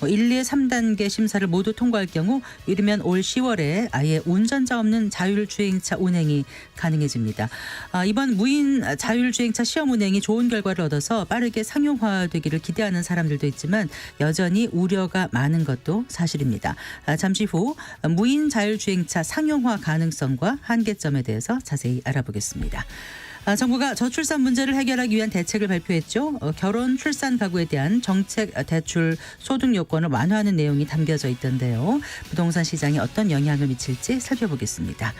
1, 2, 3단계 심사를 모두 통과할 경우 이르면 올 10월에 아예 운전자 없는 자율주행차 운행이 가능해집니다. 이번 무인 자율주행차 시험 운행이 좋은 결과를 얻어서 빠르게 상용화되기를 기대하는 사람들도 있지만 여전히 우려가 많은 것도 사실입니다. 잠시 후 무인 자율주행차 상용화 가능성과 한계점에 대해서 자세히 알아보겠습니다. 정부가 저출산 문제를 해결하기 위한 대책을 발표했죠. 결혼 출산 가구에 대한 정책 대출 소득 요건을 완화하는 내용이 담겨져 있던데요. 부동산 시장에 어떤 영향을 미칠지 살펴보겠습니다.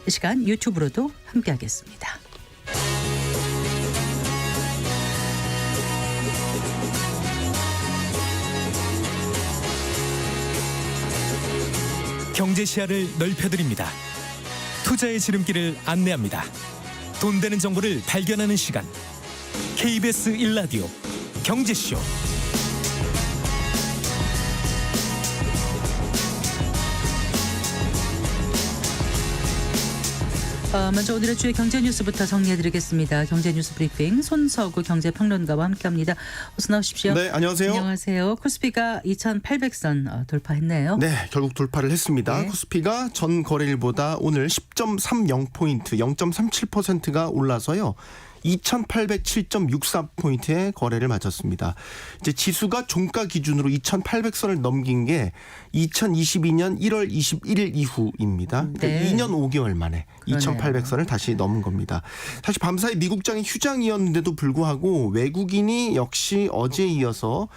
이 시간 유튜브로도 함께하겠습니다. 경제 시야를 넓혀드립니다. 투자의 지름길을 안내합니다. 돈 되는 정보를 발견하는 시간. KBS 1라디오 경제쇼. 먼저 오늘의 주요 경제 뉴스부터 정리해드리겠습니다. 경제 뉴스 브리핑 손서구 경제평론가와 함께합니다. 어서 나오십시오. 네, 안녕하세요. 안녕하세요. 코스피가 2,800선 돌파했네요. 네, 결국 돌파를 했습니다. 네. 코스피가 전 거래일보다 오늘 10.30포인트, 0.37%가 올라서요. 2,807.64포인트의 거래를 마쳤습니다. 이제 지수가 종가 기준으로 2,800선을 넘긴 게 2022년 1월 21일 이후입니다. 그러니까 네. 2년 5개월 만에 그러네요. 2,800선을 다시 넘은 겁니다. 사실 밤사이 미국장이 휴장이었는데도 불구하고 외국인이 역시 어제에 이어서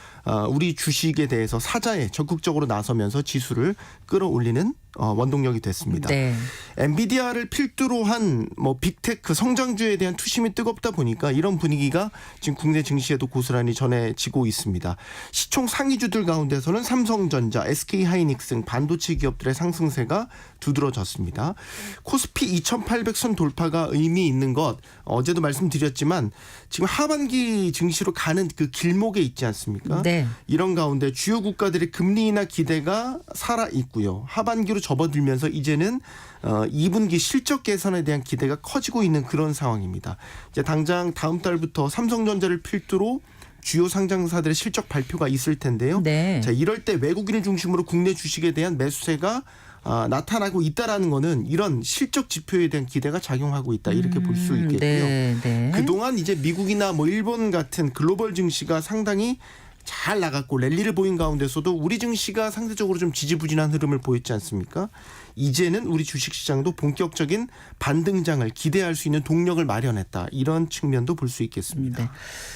우리 주식에 대해서 사자에 적극적으로 나서면서 지수를 끌어올리는 원동력이 됐습니다. 네. 엔비디아를 필두로 한 빅테크 성장주에 대한 투심이 뜨겁다 보니까 이런 분위기가 지금 국내 증시에도 고스란히 전해지고 있습니다. 시총 상위주들 가운데서는 삼성전자, SK하이닉스 반도체 기업들의 상승세가 두드러졌습니다. 코스피 2,800선 돌파가 의미 있는 것 어제도 말씀드렸지만 지금 하반기 증시로 가는 그 길목에 있지 않습니까? 네. 이런 가운데 주요 국가들의 금리 인하 기대가 살아 있고요. 하반기로 접어들면서 이제는 2분기 실적 개선에 대한 기대가 커지고 있는 그런 상황입니다. 이제 당장 다음 달부터 삼성전자를 필두로 주요 상장사들의 실적 발표가 있을 텐데요. 네. 자, 이럴 때 외국인을 중심으로 국내 주식에 대한 매수세가 나타나고 있다라는 거는 이런 실적 지표에 대한 기대가 작용하고 있다 이렇게 볼 수 있겠고요. 네, 네. 그동안 이제 미국이나 일본 같은 글로벌 증시가 상당히 잘 나갔고 랠리를 보인 가운데서도 우리 증시가 상대적으로 좀 지지부진한 흐름을 보였지 않습니까? 이제는 우리 주식시장도 본격적인 반등장을 기대할 수 있는 동력을 마련했다. 이런 측면도 볼 수 있겠습니다. 네.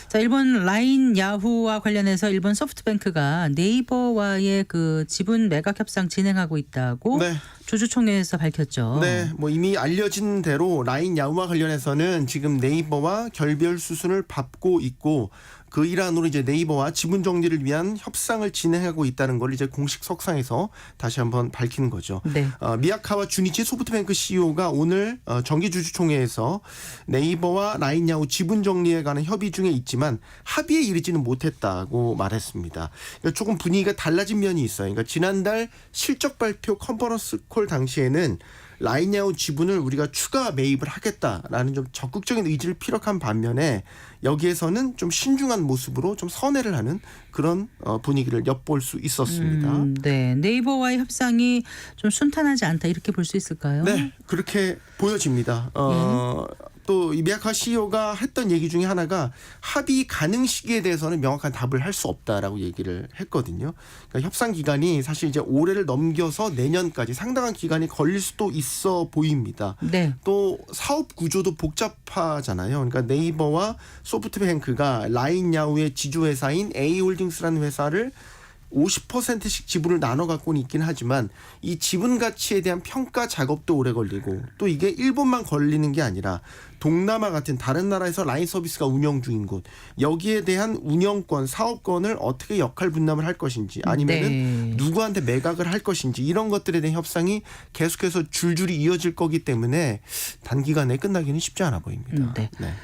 자, 일본 라인 야후와 관련해서 일본 소프트뱅크가 네이버와의 그 지분 매각 협상 진행하고 있다고 네. 주주총회에서 밝혔죠. 네, 이미 알려진 대로 라인 야후와 관련해서는 지금 네이버와 결별 수순을 밟고 있고 그 일환으로 이제 네이버와 지분 정리를 위한 협상을 진행하고 있다는 걸 이제 공식 석상에서 다시 한번 밝히는 거죠. 네. 미야카와 주니치 소프트뱅크 CEO가 오늘 정기주주총회에서 네이버와 라인야후 지분 정리에 관한 협의 중에 있지만 합의에 이르지는 못했다고 말했습니다. 그러니까 조금 분위기가 달라진 면이 있어요. 그러니까 지난달 실적 발표 컨퍼런스 콜 당시에는 라인야후 지분을 우리가 추가 매입을 하겠다라는 좀 적극적인 의지를 피력한 반면에 여기에서는 좀 신중한 모습으로 좀 선회를 하는 그런 분위기를 엿볼 수 있었습니다. 네, 네이버와의 협상이 좀 순탄하지 않다 이렇게 볼 수 있을까요? 네, 그렇게 보여집니다. 또 이 미야카 CEO가 했던 얘기 중에 하나가 합의 가능 시기에 대해서는 명확한 답을 할 수 없다라고 얘기를 했거든요. 그러니까 협상 기간이 사실 이제 올해를 넘겨서 내년까지 상당한 기간이 걸릴 수도 있어 보입니다. 네. 또 사업 구조도 복잡하잖아요. 그러니까 네이버와 소프트뱅크가 라인야후의 지주회사인 A홀딩스라는 회사를 50%씩 지분을 나눠 갖고는 있긴 하지만 이 지분 가치에 대한 평가 작업도 오래 걸리고 또 이게 일본만 걸리는 게 아니라 동남아 같은 다른 나라에서 라인 서비스가 운영 중인 곳 여기에 대한 운영권, 사업권을 어떻게 역할 분담을 할 것인지 아니면은 네. 누구한테 매각을 할 것인지 이런 것들에 대한 협상이 계속해서 줄줄이 이어질 거기 때문에 단기간에 끝나기는 쉽지 않아 보입니다. 네. 네.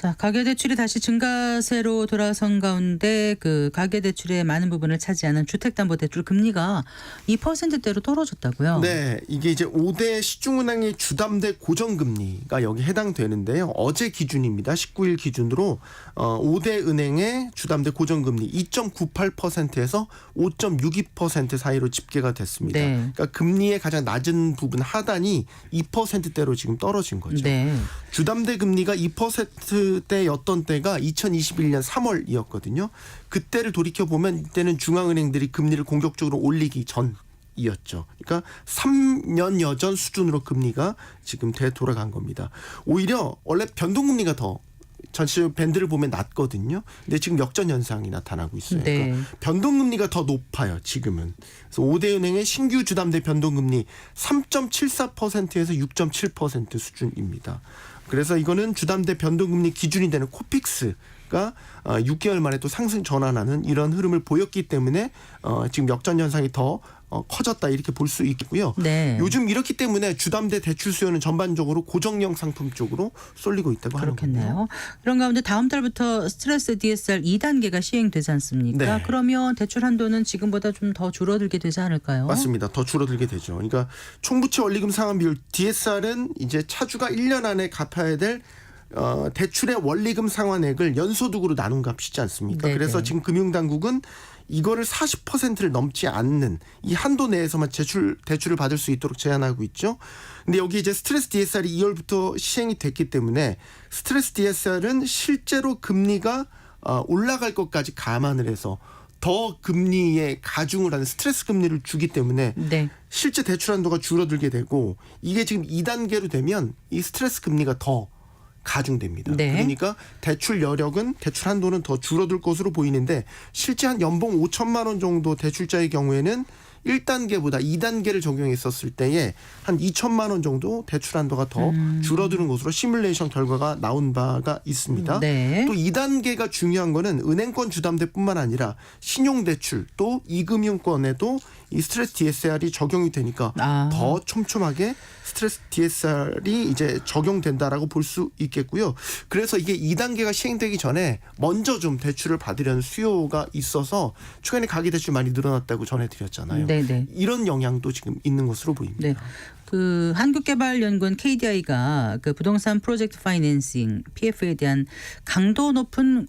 자, 가계대출이 다시 증가세로 돌아선 가운데 그 가계대출의 많은 부분을 차지하는 주택담보대출 금리가 2%대로 떨어졌다고요? 네, 이게 이제 5대 시중은행의 주담대 고정금리가 여기 해당되는데요. 어제 기준입니다. 19일 기준으로 5대 은행의 주담대 고정금리 2.98%에서 5.62% 사이로 집계가 됐습니다. 네. 그러니까 금리의 가장 낮은 부분 하단이 2%대로 지금 떨어진 거죠. 네. 주담대 금리가 2%대였던 때가 2021년 3월이었거든요. 그때를 돌이켜보면 이때는 중앙은행들이 금리를 공격적으로 올리기 전이었죠. 그러니까 3년여 전 수준으로 금리가 지금 되돌아간 겁니다. 오히려 원래 변동금리가 더 전체 밴드를 보면 낮거든요. 근데 지금 역전 현상이 나타나고 있어요. 네. 그러니까 변동금리가 더 높아요. 지금은. 그래서 5대 은행의 신규 주담대 변동금리 3.74%에서 6.7% 수준입니다. 그래서 이거는 주담대 변동금리 기준이 되는 코픽스가 6개월 만에 또 상승 전환하는 이런 흐름을 보였기 때문에 지금 역전 현상이 더 커졌다 이렇게 볼 수 있고요. 네. 요즘 이렇기 때문에 주담대 대출 수요는 전반적으로 고정형 상품 쪽으로 쏠리고 있다고 하는 거예요. 그렇겠네요. 그런 가운데 다음 달부터 스트레스 DSR 2단계가 시행되지 않습니까? 네. 그러면 대출 한도는 지금보다 좀 더 줄어들게 되지 않을까요? 맞습니다. 더 줄어들게 되죠. 그러니까 총부채 원리금 상환 비율 DSR은 이제 차주가 1년 안에 갚아야 될 대출의 원리금 상환액을 연소득으로 나눈 값이지 않습니까? 네네. 그래서 지금 금융당국은 이거를 40%를 넘지 않는 이 한도 내에서만 대출을 받을 수 있도록 제한하고 있죠. 근데 여기 이제 스트레스 DSR이 2월부터 시행이 됐기 때문에 스트레스 DSR은 실제로 금리가 올라갈 것까지 감안을 해서 더 금리에 가중을 하는 스트레스 금리를 주기 때문에 네. 실제 대출 한도가 줄어들게 되고 이게 지금 2단계로 되면 이 스트레스 금리가 더 가중됩니다. 네. 그러니까 대출 여력은 대출 한도는 더 줄어들 것으로 보이는데 실제 한 연봉 5천만 원 정도 대출자의 경우에는 1단계보다 2단계를 적용했었을 때에 한 2천만 원 정도 대출 한도가 더 줄어드는 것으로 시뮬레이션 결과가 나온 바가 있습니다. 네. 또 2단계가 중요한 거는 은행권 주담대뿐만 아니라 신용대출 또 이금융권에도 이 스트레스 DSR이 적용이 되니까 더 촘촘하게 스트레스 DSR이 이제 적용된다라고 볼 수 있겠고요. 그래서 이게 2단계가 시행되기 전에 먼저 좀 대출을 받으려는 수요가 있어서 최근에 가계대출 많이 늘어났다고 전해드렸잖아요. 네네. 이런 영향도 지금 있는 것으로 보입니다. 네. 그 한국개발연구원 KDI가 그 부동산 프로젝트 파이낸싱 PF에 대한 강도 높은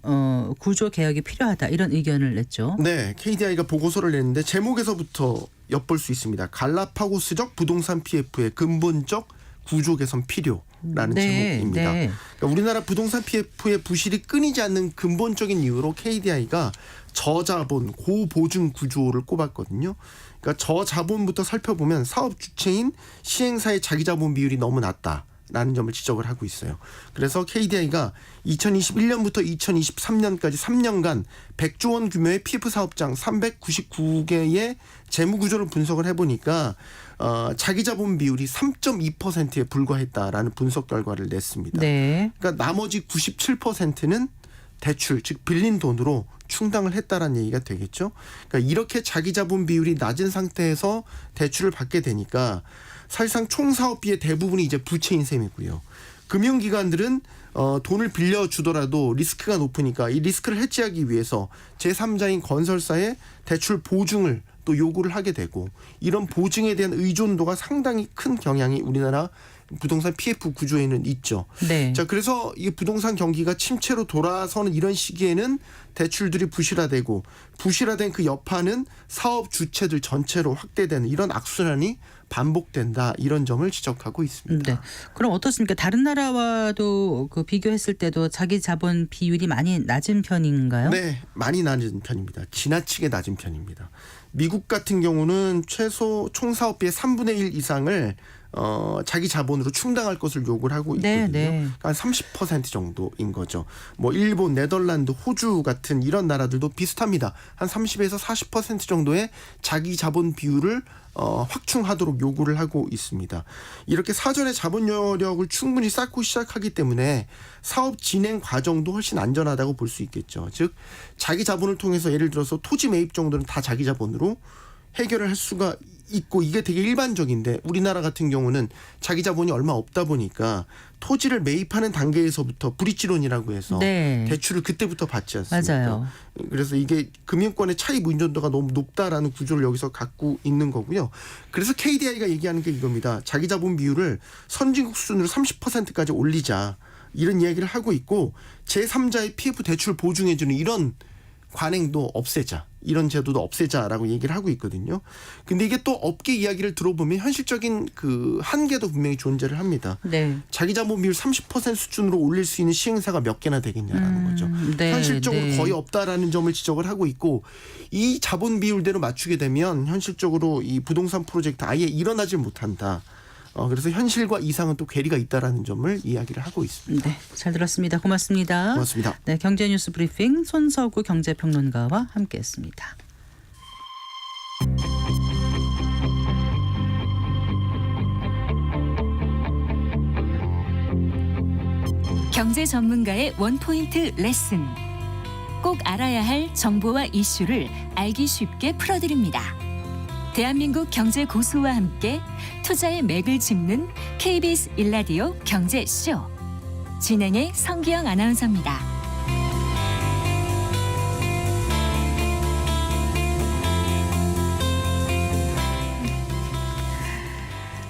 구조 개혁이 필요하다 이런 의견을 냈죠. 네, KDI가 보고서를 냈는데 제목에서부터 엿볼 수 있습니다. 갈라파고스적 부동산 PF의 근본적 구조 개선 필요라는 제목입니다. 네. 그러니까 우리나라 부동산 PF의 부실이 끊이지 않는 근본적인 이유로 KDI가 저자본 고보증 구조를 꼽았거든요. 그러니까 저자본부터 살펴보면 사업 주체인 시행사의 자기자본 비율이 너무 낮다라는 점을 지적을 하고 있어요. 그래서 KDI가 2021년부터 2023년까지 3년간 100조 원 규모의 PF 사업장 399개의 재무 구조를 분석을 해보니까 자기자본 비율이 3.2%에 불과했다라는 분석 결과를 냈습니다. 네. 그러니까 나머지 97%는 대출, 즉 빌린 돈으로 충당을 했다라는 얘기가 되겠죠. 그러니까 이렇게 자기자본 비율이 낮은 상태에서 대출을 받게 되니까 사실상 총 사업비의 대부분이 이제 부채인 셈이고요. 금융기관들은 돈을 빌려주더라도 리스크가 높으니까 이 리스크를 해지하기 위해서 제3자인 건설사에 대출 보증을 또 요구를 하게 되고 이런 보증에 대한 의존도가 상당히 큰 경향이 우리나라 부동산 PF 구조에는 있죠. 네. 자, 그래서 이 부동산 경기가 침체로 돌아서는 이런 시기에는 대출들이 부실화되고 부실화된 그 여파는 사업 주체들 전체로 확대되는 이런 악순환이 반복된다 이런 점을 지적하고 있습니다. 네. 그럼 어떻습니까? 다른 나라와도 그 비교했을 때도 자기 자본 비율이 많이 낮은 편인가요? 네, 많이 낮은 편입니다. 지나치게 낮은 편입니다. 미국 같은 경우는 최소 총 사업비의 3분의 1 이상을 자기 자본으로 충당할 것을 요구를 하고 있거든요. 네. 한 30% 정도인 거죠. 뭐 일본, 네덜란드, 호주 같은 이런 나라들도 비슷합니다. 한 30에서 40% 정도의 자기 자본 비율을 확충하도록 요구를 하고 있습니다. 이렇게 사전에 자본 여력을 충분히 쌓고 시작하기 때문에 사업 진행 과정도 훨씬 안전하다고 볼 수 있겠죠. 즉 자기 자본을 통해서 예를 들어서 토지 매입 정도는 다 자기 자본으로 해결을 할 수가 있고 이게 되게 일반적인데 우리나라 같은 경우는 자기 자본이 얼마 없다 보니까 토지를 매입하는 단계에서부터 브릿지론이라고 해서 네. 대출을 그때부터 받지 않습니까? 맞아요. 그래서 이게 금융권의 차입 의존도가 너무 높다라는 구조를 여기서 갖고 있는 거고요. 그래서 KDI가 얘기하는 게 이겁니다. 자기 자본 비율을 선진국 수준으로 30%까지 올리자. 이런 이야기를 하고 있고 제3자의 PF 대출 보증해주는 이런 관행도 없애자. 이런 제도도 없애자라고 얘기를 하고 있거든요. 근데 이게 또 업계 이야기를 들어보면 현실적인 그 한계도 분명히 존재를 합니다. 네. 자기 자본 비율 30% 수준으로 올릴 수 있는 시행사가 몇 개나 되겠냐라는 거죠. 네, 현실적으로 네. 거의 없다라는 점을 지적을 하고 있고 이 자본 비율대로 맞추게 되면 현실적으로 이 부동산 프로젝트 아예 일어나질 못한다. 그래서 현실과 이상은 또 괴리가 있다라는 점을 이야기를 하고 있습니다. 네, 잘 들었습니다. 고맙습니다. 고맙습니다. 네, 경제뉴스 브리핑 손서구 경제평론가와 함께했습니다. 경제 전문가의 원포인트 레슨. 꼭 알아야 할 정보와 이슈를 알기 쉽게 풀어드립니다. 대한민국 경제 고수와 함께 투자의 맥을 짚는 KBS 일라디오 경제쇼. 진행의 성기영 아나운서입니다.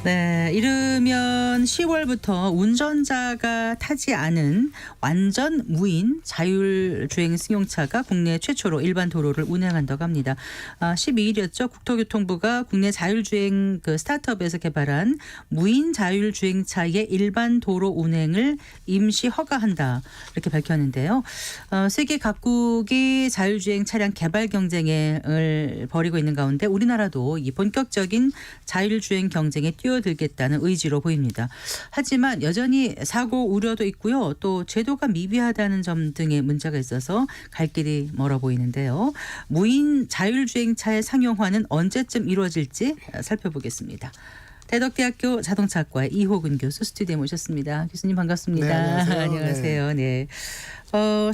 네, 이르면 10월부터 운전자가 타지 않은 완전 무인 자율주행 승용차가 국내 최초로 일반 도로를 운행한다고 합니다. 12일이었죠. 국토교통부가 국내 자율주행 그 스타트업에서 개발한 무인 자율주행차의 일반 도로 운행을 임시 허가한다 이렇게 밝혔는데요. 세계 각국이 자율주행 차량 개발 경쟁을 벌이고 있는 가운데 우리나라도 이 본격적인 자율주행 경쟁에 뛰어들겠다는 의지로 보입니다. 하지만 여전히 사고 우려도 있고요. 또 제도가 미비하다는 점 등의 문제가 있어서 갈 길이 멀어 보이는데요. 무인 자율주행차의 상용화는 언제쯤 이루어질지 살펴보겠습니다. 대덕대학교 자동차학과의 이호근 교수 스튜디오에 모셨습니다. 교수님 반갑습니다. 네, 안녕하세요. 안녕하세요. 네.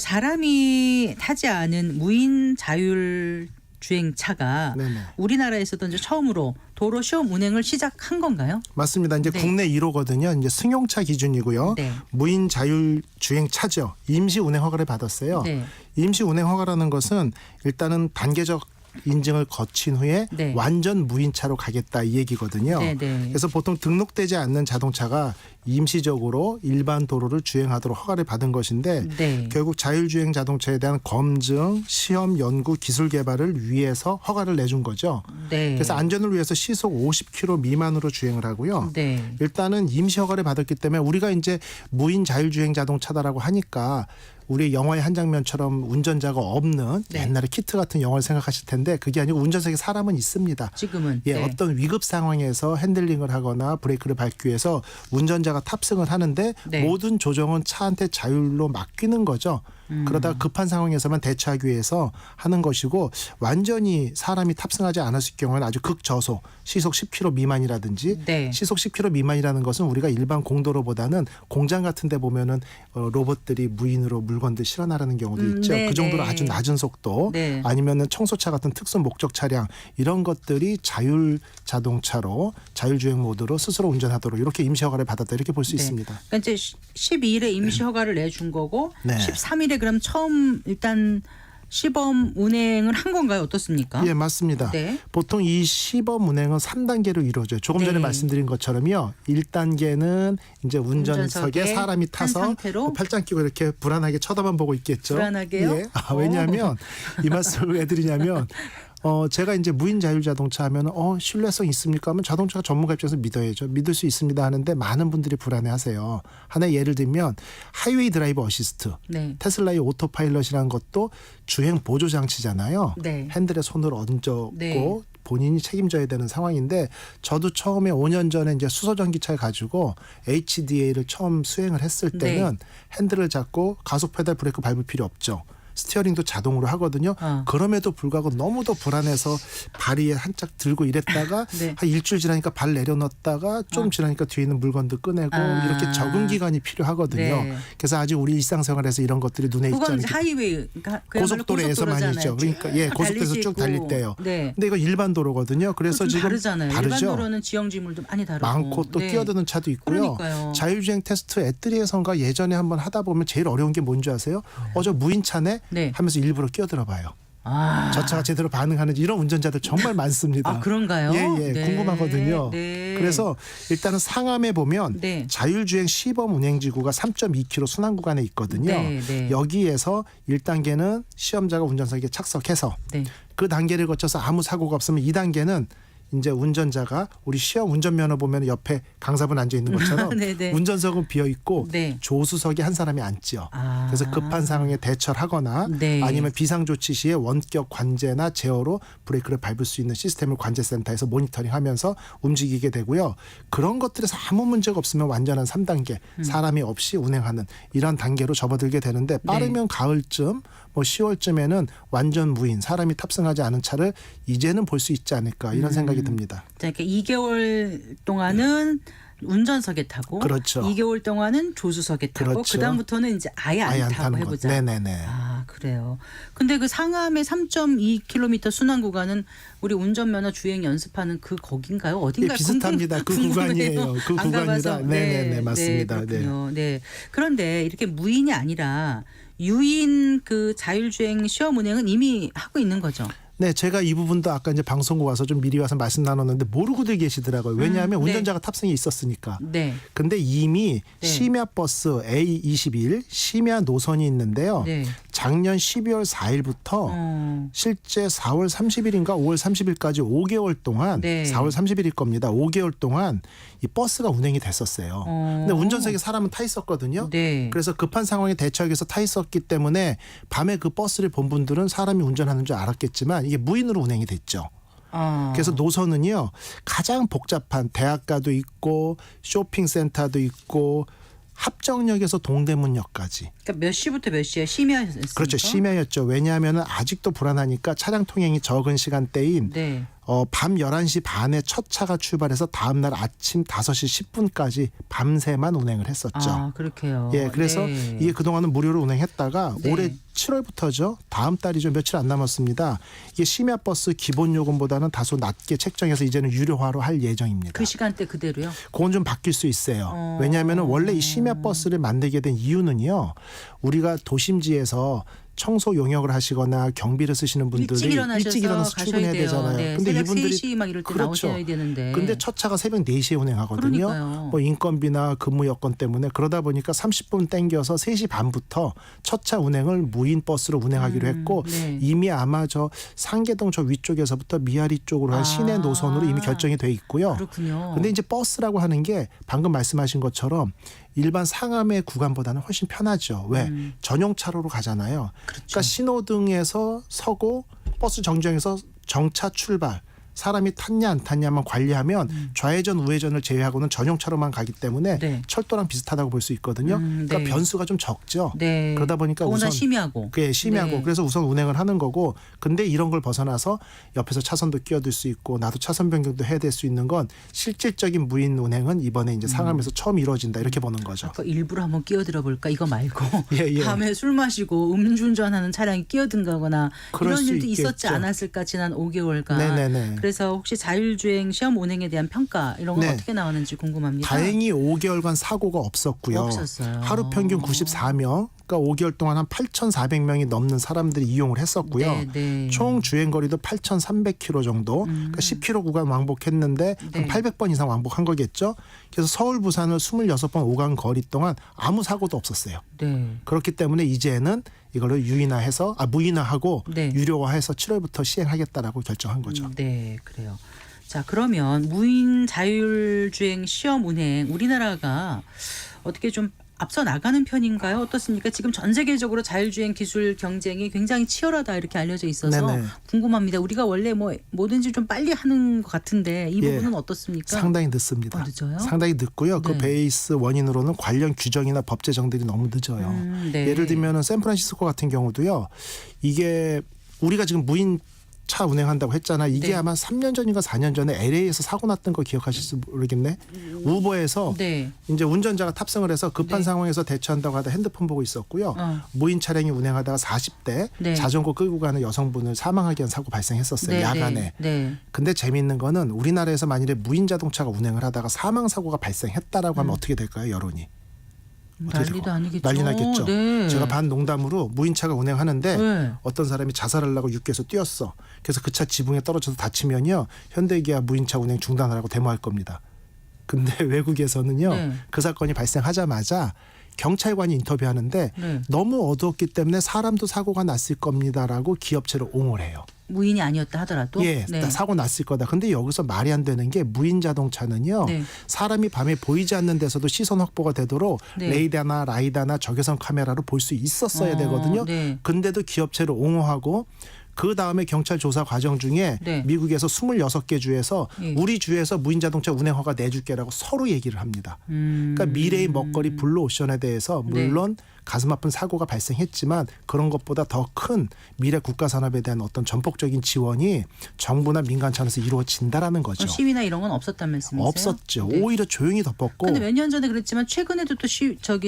사람이 타지 않은 무인 자율주행차가 네네. 우리나라에서도 이제 처음으로 도로 시험 운행을 시작한 건가요? 맞습니다. 이제 네. 국내 1호거든요. 이제 승용차 기준이고요. 네. 무인 자율주행차죠. 임시 운행 허가를 받았어요. 네. 임시 운행 허가라는 것은 일단은 단계적 인증을 거친 후에 네. 완전 무인차로 가겠다 이 얘기거든요. 네, 네. 그래서 보통 등록되지 않는 자동차가 임시적으로 일반 도로를 주행하도록 허가를 받은 것인데 네. 결국 자율주행 자동차에 대한 검증, 시험, 연구, 기술 개발을 위해서 허가를 내준 거죠. 네. 그래서 안전을 위해서 시속 50km 미만으로 주행을 하고요. 네. 일단은 임시 허가를 받았기 때문에 우리가 이제 무인 자율주행 자동차다라고 하니까 우리 영화의 한 장면처럼 운전자가 없는 네. 옛날에 키트 같은 영화를 생각하실 텐데 그게 아니고 운전석에 사람은 있습니다. 지금은 예, 네. 어떤 위급 상황에서 핸들링을 하거나 브레이크를 밟기 위해서 운전자가 탑승을 하는데 네. 모든 조정은 차한테 자율로 맡기는 거죠. 그러다 급한 상황에서만 대처하기 위해서 하는 것이고 완전히 사람이 탑승하지 않았을 경우는 아주 극저속 시속 10km 미만이라든지 네. 시속 10km 미만이라는 것은 우리가 일반 공도로보다는 공장 같은 데 보면은 로봇들이 무인으로 물건들 실어 나르는 경우도 있죠. 네, 그 정도로 네. 아주 낮은 속도 네. 아니면은 청소차 같은 특수 목적 차량 이런 것들이 자율 자동차로 자율주행 모드로 스스로 운전하도록 이렇게 임시 허가를 받았다 이렇게 볼 수 네. 있습니다. 그러니까 이제 12일에 임시 허가를 내준 거고 네. 13일에 그럼 처음 일단 시범 운행을 한 건가요? 어떻습니까? 예, 맞습니다. 네. 보통 이 시범 운행은 3단계로 이루어져요. 조금 전에 네. 말씀드린 것처럼요. 1단계는 이제 운전석에 운전석에 사람이 한 타서 상태로 팔짱 끼고 이렇게 불안하게 쳐다만 보고 있겠죠. 불안하게요? 예. 왜냐하면 이 말씀을 왜 드리냐면 제가 이제 무인 자율 자동차 하면 신뢰성 있습니까? 하면 자동차 전문가 입장에서 믿어야죠. 믿을 수 있습니다 하는데 많은 분들이 불안해하세요. 하나의 예를 들면 하이웨이 드라이브 어시스트, 네. 테슬라의 오토파일럿이라는 것도 주행 보조 장치잖아요. 네. 핸들에 손을 얹고 네. 본인이 책임져야 되는 상황인데 저도 처음에 5년 전에 이제 수소 전기차를 가지고 HDA를 처음 수행을 했을 때는 핸들을 잡고 가속 페달 브레이크 밟을 필요 없죠. 스티어링도 자동으로 하거든요. 그럼에도 불구하고 너무도 불안해서 발이 한짝 들고 이랬다가 네. 한 일주일 지나니까 발 내려놓았다가 좀 지나니까 뒤에 있는 물건도 꺼내고 이렇게 적응 기간이 필요하거든요. 네. 그래서 아직 우리 일상생활에서 이런 것들이 눈에 익지 그건 않기 이제 하이웨이 그러니까 그야말로 고속도로에서 많이 있죠. 그러니까 예, 고속도로에서 쭉 달릴 때요. 네. 근데 이거 일반 도로거든요. 그래서 좀 지금 다르잖아요. 일반 다르죠. 도로는 지형 지물도 많이 다르고 많고 또 네. 끼어드는 차도 있고요. 그러니까요. 자율주행 테스트 애뜨리에선가 예전에 한번 하다 보면 제일 어려운 게 뭔지 아세요? 저 무인차네 네. 하면서 일부러 끼어들어 봐요. 아. 저 차가 제대로 반응하는지 이런 운전자들 정말 많습니다. 아, 그런가요? 예, 네. 궁금하거든요. 네. 그래서 일단은 상암에 보면 네. 자율주행 시범 운행지구가 3.2km 순환 구간에 있거든요. 네, 네. 여기에서 1단계는 시험자가 운전석에 착석해서 네. 그 단계를 거쳐서 아무 사고가 없으면 2단계는 이제 운전자가 우리 시험 운전면허 보면 옆에 강사분 앉아 있는 것처럼 네, 네. 운전석은 비어 있고 네. 조수석에 한 사람이 앉죠. 아. 그래서 급한 상황에 대처를 하거나 네. 아니면 비상 조치 시에 원격 관제나 제어로 브레이크를 밟을 수 있는 시스템을 관제센터에서 모니터링하면서 움직이게 되고요. 그런 것들에서 아무 문제가 없으면 완전한 3단계 사람이 없이 운행하는 이런 단계로 접어들게 되는데 빠르면 가을쯤 뭐 10월쯤에는 완전 무인 사람이 탑승하지 않은 차를 이제는 볼 수 있지 않을까 이런 생각이 듭니다. 자, 이렇게 2개월 동안은 운전석에 타고 그렇죠. 2개월 동안은 조수석에 타고 그렇죠. 그다음부터는 이제 아예 안 타고 타는 해보자. 것. 네네네. 아, 그래요. 근데 그 상암의 3.2km 순환 구간은 우리 운전면허 주행 연습하는 그 거긴가요? 어딘가요? 예, 비슷합니다. 그 구간이에요. 그 안 구간이라. 가봐서. 네네네, 맞습니다. 네, 그렇군요. 네. 그런데 이렇게 무인이 아니라 유인 그 자율주행 시험 운행은 이미 하고 있는 거죠. 네, 제가 이 부분도 아까 이제 방송국 와서 좀 미리 와서 말씀 나눴는데 모르고들 계시더라고요. 왜냐하면 네. 운전자가 탑승이 있었으니까. 네. 근데 이미 네. 심야 버스 A21 심야 노선이 있는데요. 네. 작년 12월 4일부터 실제 4월 30일인가 5월 30일까지 5개월 동안 네. 4월 30일일 겁니다. 5개월 동안 이 버스가 운행이 됐었어요. 근데 운전석에 사람은 타 있었거든요. 네. 그래서 급한 상황에 대처하기 위해서 타 있었기 때문에 밤에 그 버스를 본 분들은 사람이 운전하는 줄 알았겠지만 이게 무인으로 운행이 됐죠. 아. 그래서 노선은요 가장 복잡한 대학가도 있고 쇼핑센터도 있고 합정역에서 동대문역까지. 그러니까 몇 시부터 몇 시에 심야였습니까? 그렇죠. 심야였죠. 왜냐하면 아직도 불안하니까 차량 통행이 적은 시간대인 네. 밤 11시 반에 첫 차가 출발해서 다음 날 아침 5시 10분까지 밤새만 운행을 했었죠. 아, 그렇게요. 예, 그래서 네. 이게 그동안은 무료로 운행했다가 네. 올해 7월부터죠. 다음 달이죠. 며칠 안 남았습니다. 이게 심야 버스 기본 요금보다는 다소 낮게 책정해서 이제는 유료화로 할 예정입니다. 그 시간대 그대로요? 그건 좀 바뀔 수 있어요. 왜냐하면 원래 이 심야 버스를 만들게 된 이유는요. 우리가 도심지에서 청소 용역을 하시거나 경비를 쓰시는 분들이 일찍 일어나서 출근해야 돼요. 되잖아요. 네, 근데 새벽 이분들이 3시 막 이럴 때 그렇죠. 나오셔야 되는데. 근데 첫 차가 새벽 4시에 운행하거든요. 그러니까요. 뭐 인건비나 근무 여건 때문에 그러다 보니까 30분 땡겨서 3시 반부터 첫 차 운행을 무인 버스로 운행하기로 했고 네. 이미 아마 저 상계동 저 위쪽에서부터 미아리 쪽으로 한 시내 노선으로 이미 결정이 돼 있고요. 그렇군요. 근데 이제 버스라고 하는 게 방금 말씀하신 것처럼 일반 상암의 구간보다는 훨씬 편하죠. 왜? 전용 차로로 가잖아요. 그러니까 신호등에서 서고 버스 정류장에서 정차 출발. 사람이 탔냐 안 탔냐만 관리하면 좌회전 우회전을 제외하고는 전용차로만 가기 때문에 네. 철도랑 비슷하다고 볼 수 있거든요. 그러니까 네. 변수가 좀 적죠. 네. 그러다 보니까 더군다나 우선 심야고. 그게 심야고 네. 그래서 우선 운행을 하는 거고 근데 이런 걸 벗어나서 옆에서 차선도 끼어들 수 있고 나도 차선 변경도 해야 될 수 있는 건 실질적인 무인 운행은 이번에 이제 상암에서 처음 이루어진다 이렇게 보는 거죠. 아까 일부러 한번 끼어들어 볼까 이거 말고 예. 밤에 술 마시고 음주운전하는 차량이 끼어든다거나 그럴 이런 수 일도 있었지 있겠죠. 않았을까 지난 5개월간. 네네네. 그래서 혹시 자율주행 시험 운행에 대한 평가 이런 건 네. 어떻게 나오는지 궁금합니다. 다행히 5개월간 사고가 없었고요. 없었어요. 하루 평균 94명. 그러니까 5개월 동안 한 8,400명이 넘는 사람들이 이용을 했었고요. 네. 총 주행 거리도 8,300km 정도. 그러니까 10km 구간 왕복했는데 네. 한 800번 이상 왕복한 거겠죠. 그래서 서울 부산을 26번 오간 거리 동안 아무 사고도 없었어요. 네. 그렇기 때문에 이제는 이거를 무인화하고 네. 유료화해서 7월부터 시행하겠다라고 결정한 거죠. 네, 그래요. 자, 그러면 무인 자율주행 시험 운행 우리나라가 어떻게 좀 앞서 나가는 편인가요? 어떻습니까? 지금 전 세계적으로 자율주행 기술 경쟁이 굉장히 치열하다 이렇게 알려져 있어서 네네. 궁금합니다. 우리가 원래 뭐 뭐든지 좀 빨리 하는 것 같은데 이 예. 부분은 어떻습니까? 상당히 늦습니다. 늦어요? 상당히 늦고요. 그 네. 베이스 원인으로는 관련 규정이나 법 제정들이 너무 늦어요. 네. 예를 들면은 샌프란시스코 같은 경우도요. 이게 우리가 지금 무인 차 운행한다고 했잖아. 이게 네. 아마 3년 전인가 4년 전에 LA에서 사고 났던 거 기억하실지 모르겠네. 우버에서 네. 이제 운전자가 탑승을 해서 급한 네. 상황에서 대처한다고 하다 핸드폰 보고 있었고요. 무인 차량이 운행하다가 40대 네. 자전거 끌고 가는 여성분을 사망하게 한 사고 발생했었어요. 네, 야간에. 네. 근데 재미있는 거는 우리나라에서 만일에 무인 자동차가 운행을 하다가 사망 사고가 발생했다라고 하면 어떻게 될까요? 여론이. 어떻게 난리도 될까요? 아니겠죠. 난리 나겠죠. 네. 제가 반 농담으로 무인차가 운행하는데 네. 어떤 사람이 자살하려고 육교에서 뛰었어. 그래서 그 차 지붕에 떨어져서 다치면요. 현대기아 무인차 운행 중단하라고 데모할 겁니다. 근데 외국에서는요. 네. 그 사건이 발생하자마자 경찰관이 인터뷰하는데 네. 너무 어두웠기 때문에 사람도 사고가 났을 겁니다라고 기업체를 옹호를 해요. 무인이 아니었다 하더라도 예, 네. 사고 났을 거다. 근데 여기서 말이 안 되는 게 무인 자동차는요. 네. 사람이 밤에 보이지 않는 데서도 시선 확보가 되도록 네. 레이더나 라이다나 적외선 카메라로 볼 수 있었어야 되거든요. 네. 근데도 기업체를 옹호하고 그 다음에 경찰 조사 과정 중에 네. 미국에서 26개 주에서 예. 우리 주에서 무인 자동차 운행 허가 내줄게라고 서로 얘기를 합니다. 그러니까 미래의 먹거리 블루오션에 대해서 물론 가슴 아픈 사고가 발생했지만 그런 것보다 더 큰 미래 국가 산업에 대한 어떤 전폭적인 지원이 정부나 민간 차원에서 이루어진다라는 거죠. 시위나 이런 건 없었단 말씀이세요? 없었죠. 네. 오히려 조용히 덮었고 근데 몇 년 전에 그랬지만 최근에도 또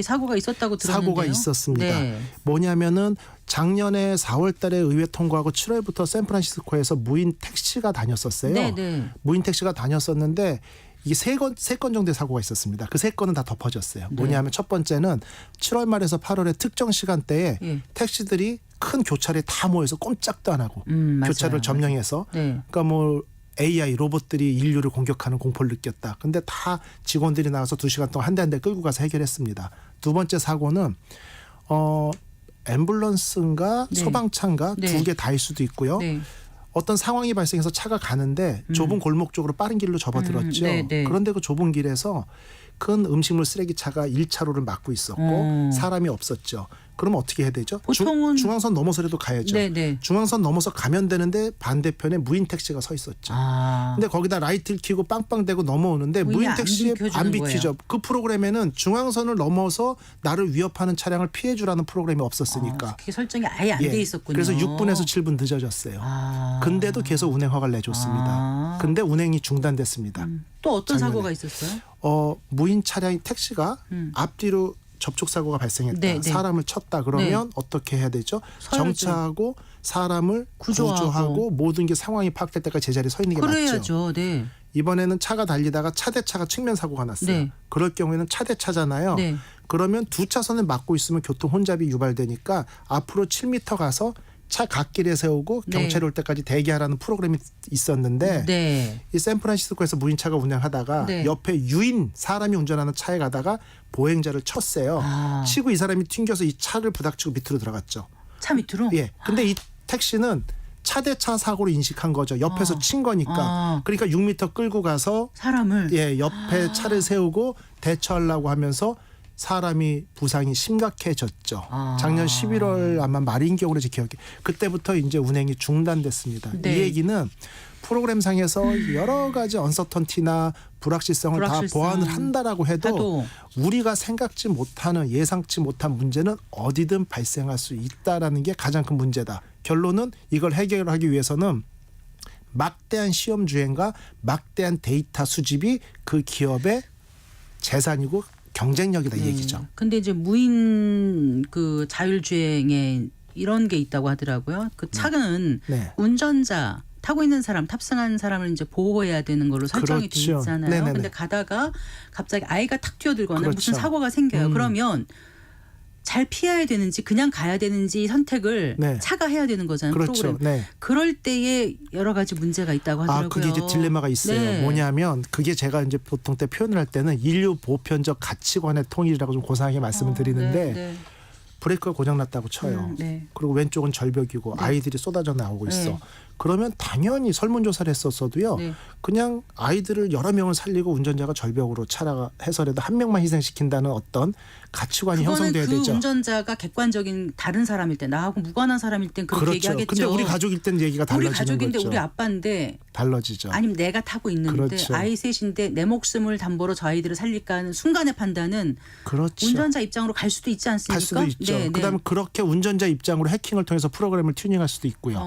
사고가 있었다고 들었는데요. 사고가 있었습니다. 네. 뭐냐면은 작년에 4월 달에 의회 통과하고 7월부터 샌프란시스코에서 무인 택시가 다녔었어요. 네, 네. 무인 택시가 다녔었는데 이게 세 건 정도의 사고가 있었습니다. 그 세 건은 다 덮어졌어요. 뭐냐면 첫 번째는 7월 말에서 8월에 특정 시간대에 예. 택시들이 큰 교차로에 다 모여서 꼼짝도 안 하고 맞아요. 교차로를 점령해서 네. 그러니까 뭐 AI 로봇들이 인류를 공격하는 공포를 느꼈다. 근데 다 직원들이 나와서 2시간 동안 한 대 한 대 끌고 가서 해결했습니다. 두 번째 사고는 앰뷸런스인가 네. 소방차인가 네. 두 개 다일 수도 있고요. 네. 어떤 상황이 발생해서 차가 가는데 좁은 골목 쪽으로 빠른 길로 접어들었죠. 네, 네. 그런데 그 좁은 길에서 큰 음식물 쓰레기 차가 1차로를 막고 있었고 사람이 없었죠. 그러면 어떻게 해야 되죠? 보통은 중앙선 넘어서라도 가야죠. 네, 네. 중앙선 넘어서 가면 되는데 반대편에 무인 택시가 서 있었죠. 근데 거기다 라이트를 켜고 빵빵대고 넘어오는데 무인이 무인 택시에 안 안 비켜주는 비키죠. 그 프로그램에는 중앙선을 넘어서 나를 위협하는 차량을 피해주라는 프로그램이 없었으니까. 그게 설정이 아예 안 돼 있었군요. 그래서 6분에서 7분 늦어졌어요. 근데도 계속 운행 허가를 내줬습니다. 근데 운행이 중단됐습니다. 또 어떤 작년에. 사고가 있었어요? 무인 차량이 택시가 앞뒤로 접촉 사고가 발생했다. 네, 네. 사람을 쳤다. 그러면 어떻게 해야 되죠? 서야죠. 정차하고 사람을 구조하고 모든 게 상황이 파악될 때까지 제자리에 서 있는 게 맞죠. 그래야죠. 네. 이번에는 차가 달리다가 차대차가 측면 사고가 났어요. 네. 그럴 경우에는 차대차잖아요. 네. 그러면 두 차선을 막고 있으면 교통 혼잡이 유발되니까 앞으로 7m 가서 차 갓길에 세우고 네. 경찰이 올 때까지 대기하라는 프로그램이 있었는데 네. 이 샌프란시스코에서 무인차가 운행하다가 네. 옆에 유인 사람이 운전하는 차에 가다가 보행자를 쳤어요. 치고 이 사람이 튕겨서 이 차를 부닥치고 밑으로 들어갔죠. 차 밑으로? 예. 근데 이 택시는 차대차 사고로 인식한 거죠. 옆에서 친 거니까. 그러니까 6m 끌고 가서 사람을 옆에 차를 세우고 대처하려고 하면서 사람이 부상이 심각해졌죠. 작년 11월 아마 말인 경우로 제 기억에 그때부터 이제 운행이 중단됐습니다. 네. 이 얘기는 프로그램상에서 여러 가지 언서턴티나 불확실성을 다 보완을 한다라고 해도 우리가 생각지 못하는 예상치 못한 문제는 어디든 발생할 수 있다라는 게 가장 큰 문제다. 결론은 이걸 해결하기 위해서는 막대한 시험 주행과 막대한 데이터 수집이 그 기업의 재산이고 경쟁력이다 이 얘기죠. 근데 이제 무인 그 자율주행에 이런 게 있다고 하더라고요. 그 차는 네. 운전자 타고 있는 사람, 탑승한 사람을 이제 보호해야 되는 걸로 설정이 돼 그렇죠. 있잖아요. 네네네. 근데 가다가 갑자기 아이가 탁 뛰어들거나 그렇죠. 무슨 사고가 생겨요. 그러면 잘 피해야 되는지 그냥 가야 되는지 선택을 네. 차가 해야 되는 거잖아요. 그렇죠. 프로그램. 네. 그럴 때에 여러 가지 문제가 있다고 하더라고요. 그게 이제 딜레마가 있어요. 네. 뭐냐면 그게 제가 이제 보통 때 표현을 할 때는 인류 보편적 가치관의 통일이라고 좀 고상하게 말씀을 드리는데 네. 브레이크가 고장났다고 쳐요. 네. 그리고 왼쪽은 절벽이고 아이들이 쏟아져 나오고 있어. 네. 그러면 당연히 설문조사를 했었어도요. 네. 그냥 아이들을 여러 명을 살리고 운전자가 절벽으로 해서라도 한 명만 희생시킨다는 어떤 가치관이 그거는 형성돼야 그 되죠. 운전자가 객관적인 다른 사람일 때 나하고 무관한 사람일 땐 그렇게 그렇죠. 얘기하겠죠. 근데 우리 가족일 땐 얘기가 우리 달라지는 가족인데 거죠. 우리 아빠인데 달라지죠. 아니면 내가 타고 있는데 그렇죠. 아이 셋인데 내 목숨을 담보로 저 아이들을 살릴까 하는 순간의 판단은 그렇죠. 운전자 입장으로 갈 수도 있지 않습니까? 갈 수도 있죠. 네, 네. 그다음에 그렇게 운전자 입장으로 해킹을 통해서 프로그램을 튜닝할 수도 있고요.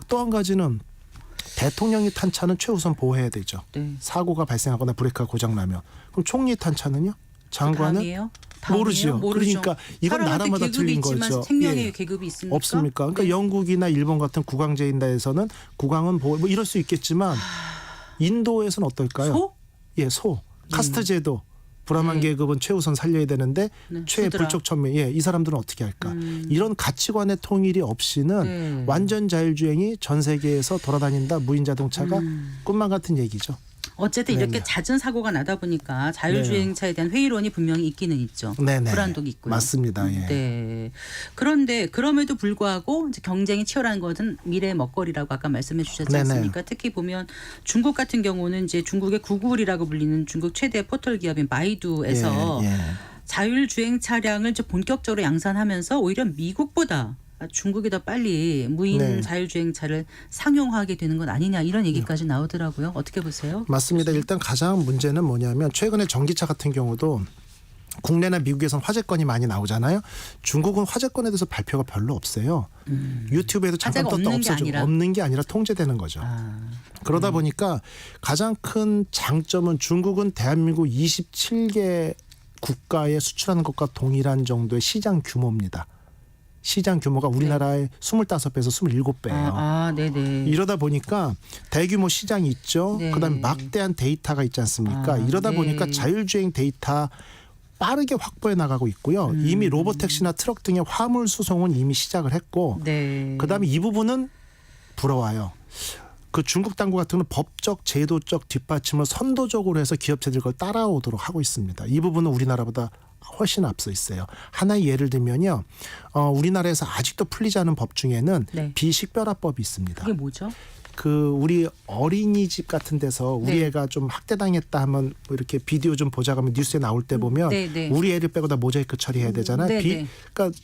또 한 가지는 대통령이 탄 차는 최우선 보호해야 되죠. 네. 사고가 발생하거나 브레이크가 고장나면. 그럼 총리 탄 차는요? 장관은 다음이에요? 모르죠. 그러니까 이건 사람한테 나라마다 계급이 틀린 있지만 거죠. 생명의 예. 계급이 있습니까? 없습니까? 그러니까 네. 영국이나 일본 같은 국왕제인다에서는 국왕은 뭐 이럴 수 있겠지만 인도에서는 어떨까요? 소? 예, 소. 카스트 제도. 불암한 네. 계급은 최우선 살려야 되는데 네, 최불적 천명. 예, 이 사람들은 어떻게 할까? 이런 가치관의 통일이 없이는 네. 완전 자율주행이 전 세계에서 돌아다닌다 무인 자동차가 꿈만 같은 얘기죠. 어쨌든 네네. 이렇게 잦은 사고가 나다 보니까 자율주행차에 대한 회의론이 분명히 있기는 있죠. 네네. 불안도 있고요. 맞습니다. 예. 네. 그런데 그럼에도 불구하고 이제 경쟁이 치열한 것은 미래의 먹거리라고 아까 말씀해 주셨지 네네. 않습니까? 특히 보면 중국 같은 경우는 이제 중국의 구글이라고 불리는 중국 최대 포털 기업인 바이두에서 예, 예. 자율주행 차량을 이제 본격적으로 양산하면서 오히려 미국보다 중국이 더 빨리 무인 네. 자율주행차를 상용화하게 되는 건 아니냐 이런 얘기까지 나오더라고요. 어떻게 보세요? 맞습니다. 일단 가장 문제는 뭐냐면 최근에 전기차 같은 경우도 국내나 미국에선 화재건이 많이 나오잖아요. 중국은 화재건에 대해서 발표가 별로 없어요. 유튜브에도 잠깐 화재가 떴다 없는 게 없어지고 아니라? 없는 게 아니라 통제되는 거죠. 그러다 보니까 가장 큰 장점은 중국은 대한민국 27개 국가에 수출하는 것과 동일한 정도의 시장 규모입니다. 시장 규모가 우리나라의 25배에서 27배예요. 네네. 이러다 보니까 대규모 시장이 있죠. 네. 그다음에 막대한 데이터가 있지 않습니까? 이러다 네. 보니까 자율주행 데이터 빠르게 확보해 나가고 있고요. 이미 로보택시나 트럭 등의 화물 수송은 이미 시작을 했고 네. 그다음에 이 부분은 부러워요. 그 중국 당국 같은 경우는 법적 제도적 뒷받침을 선도적으로 해서 기업체들 걸 따라오도록 하고 있습니다. 이 부분은 우리나라보다 훨씬 앞서 있어요. 하나의 예를 들면요. 우리나라에서 아직도 풀리지 않은 법 중에는 네. 비식별화법이 있습니다. 그게 뭐죠? 그 우리 어린이집 같은 데서 우리 네. 애가 좀 학대당했다 하면 뭐 이렇게 비디오 좀 보자 하면 뉴스에 나올 때 보면 네, 네. 우리 애를 빼고 다 모자이크 처리해야 되잖아요. 네, 네. 그러니까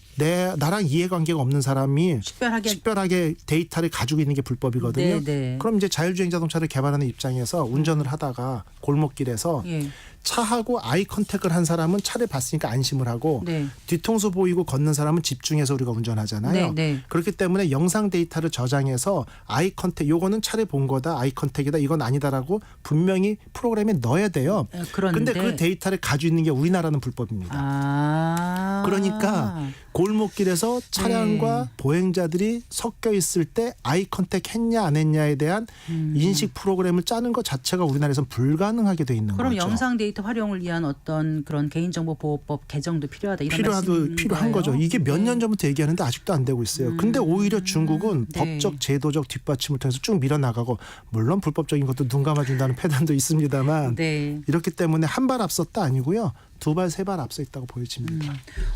나랑 이해관계가 없는 사람이 식별하게 데이터를 가지고 있는 게 불법이거든요. 네, 네. 그럼 이제 자율주행 자동차를 개발하는 입장에서 운전을 하다가 골목길에서 예. 차하고 아이 컨택을 한 사람은 차를 봤으니까 안심을 하고 네. 뒤통수 보이고 걷는 사람은 집중해서 우리가 운전하잖아요. 네, 네. 그렇기 때문에 영상 데이터를 저장해서 아이 컨택 요거는 차를 본 거다. 아이 컨택이다. 이건 아니다라고 분명히 프로그램에 넣어야 돼요. 그런데 근데 그 데이터를 가지고 있는 게 우리나라는 불법입니다. 그러니까 골목길에서 차량과 네. 보행자들이 섞여 있을 때 아이 컨택 했냐 안 했냐에 대한 인식 프로그램을 짜는 것 자체가 우리나라에서는 불가능하게 돼 있는 그럼 거죠. 영상 데이터 활용을 위한 어떤 그런 개인정보보호법 개정도 필요하다 이런 말씀인가요? 필요한 거죠. 이게 몇 년 네. 전부터 얘기하는데 아직도 안 되고 있어요. 근데 오히려 중국은 네. 법적 제도적 뒷받침을 통해서 쭉 밀어나가고 물론 불법적인 것도 눈 감아준다는 패단도 있습니다만 네. 이렇기 때문에 한 발 앞섰다 아니고요. 두 발 세 발 앞서 있다고 보여집니다.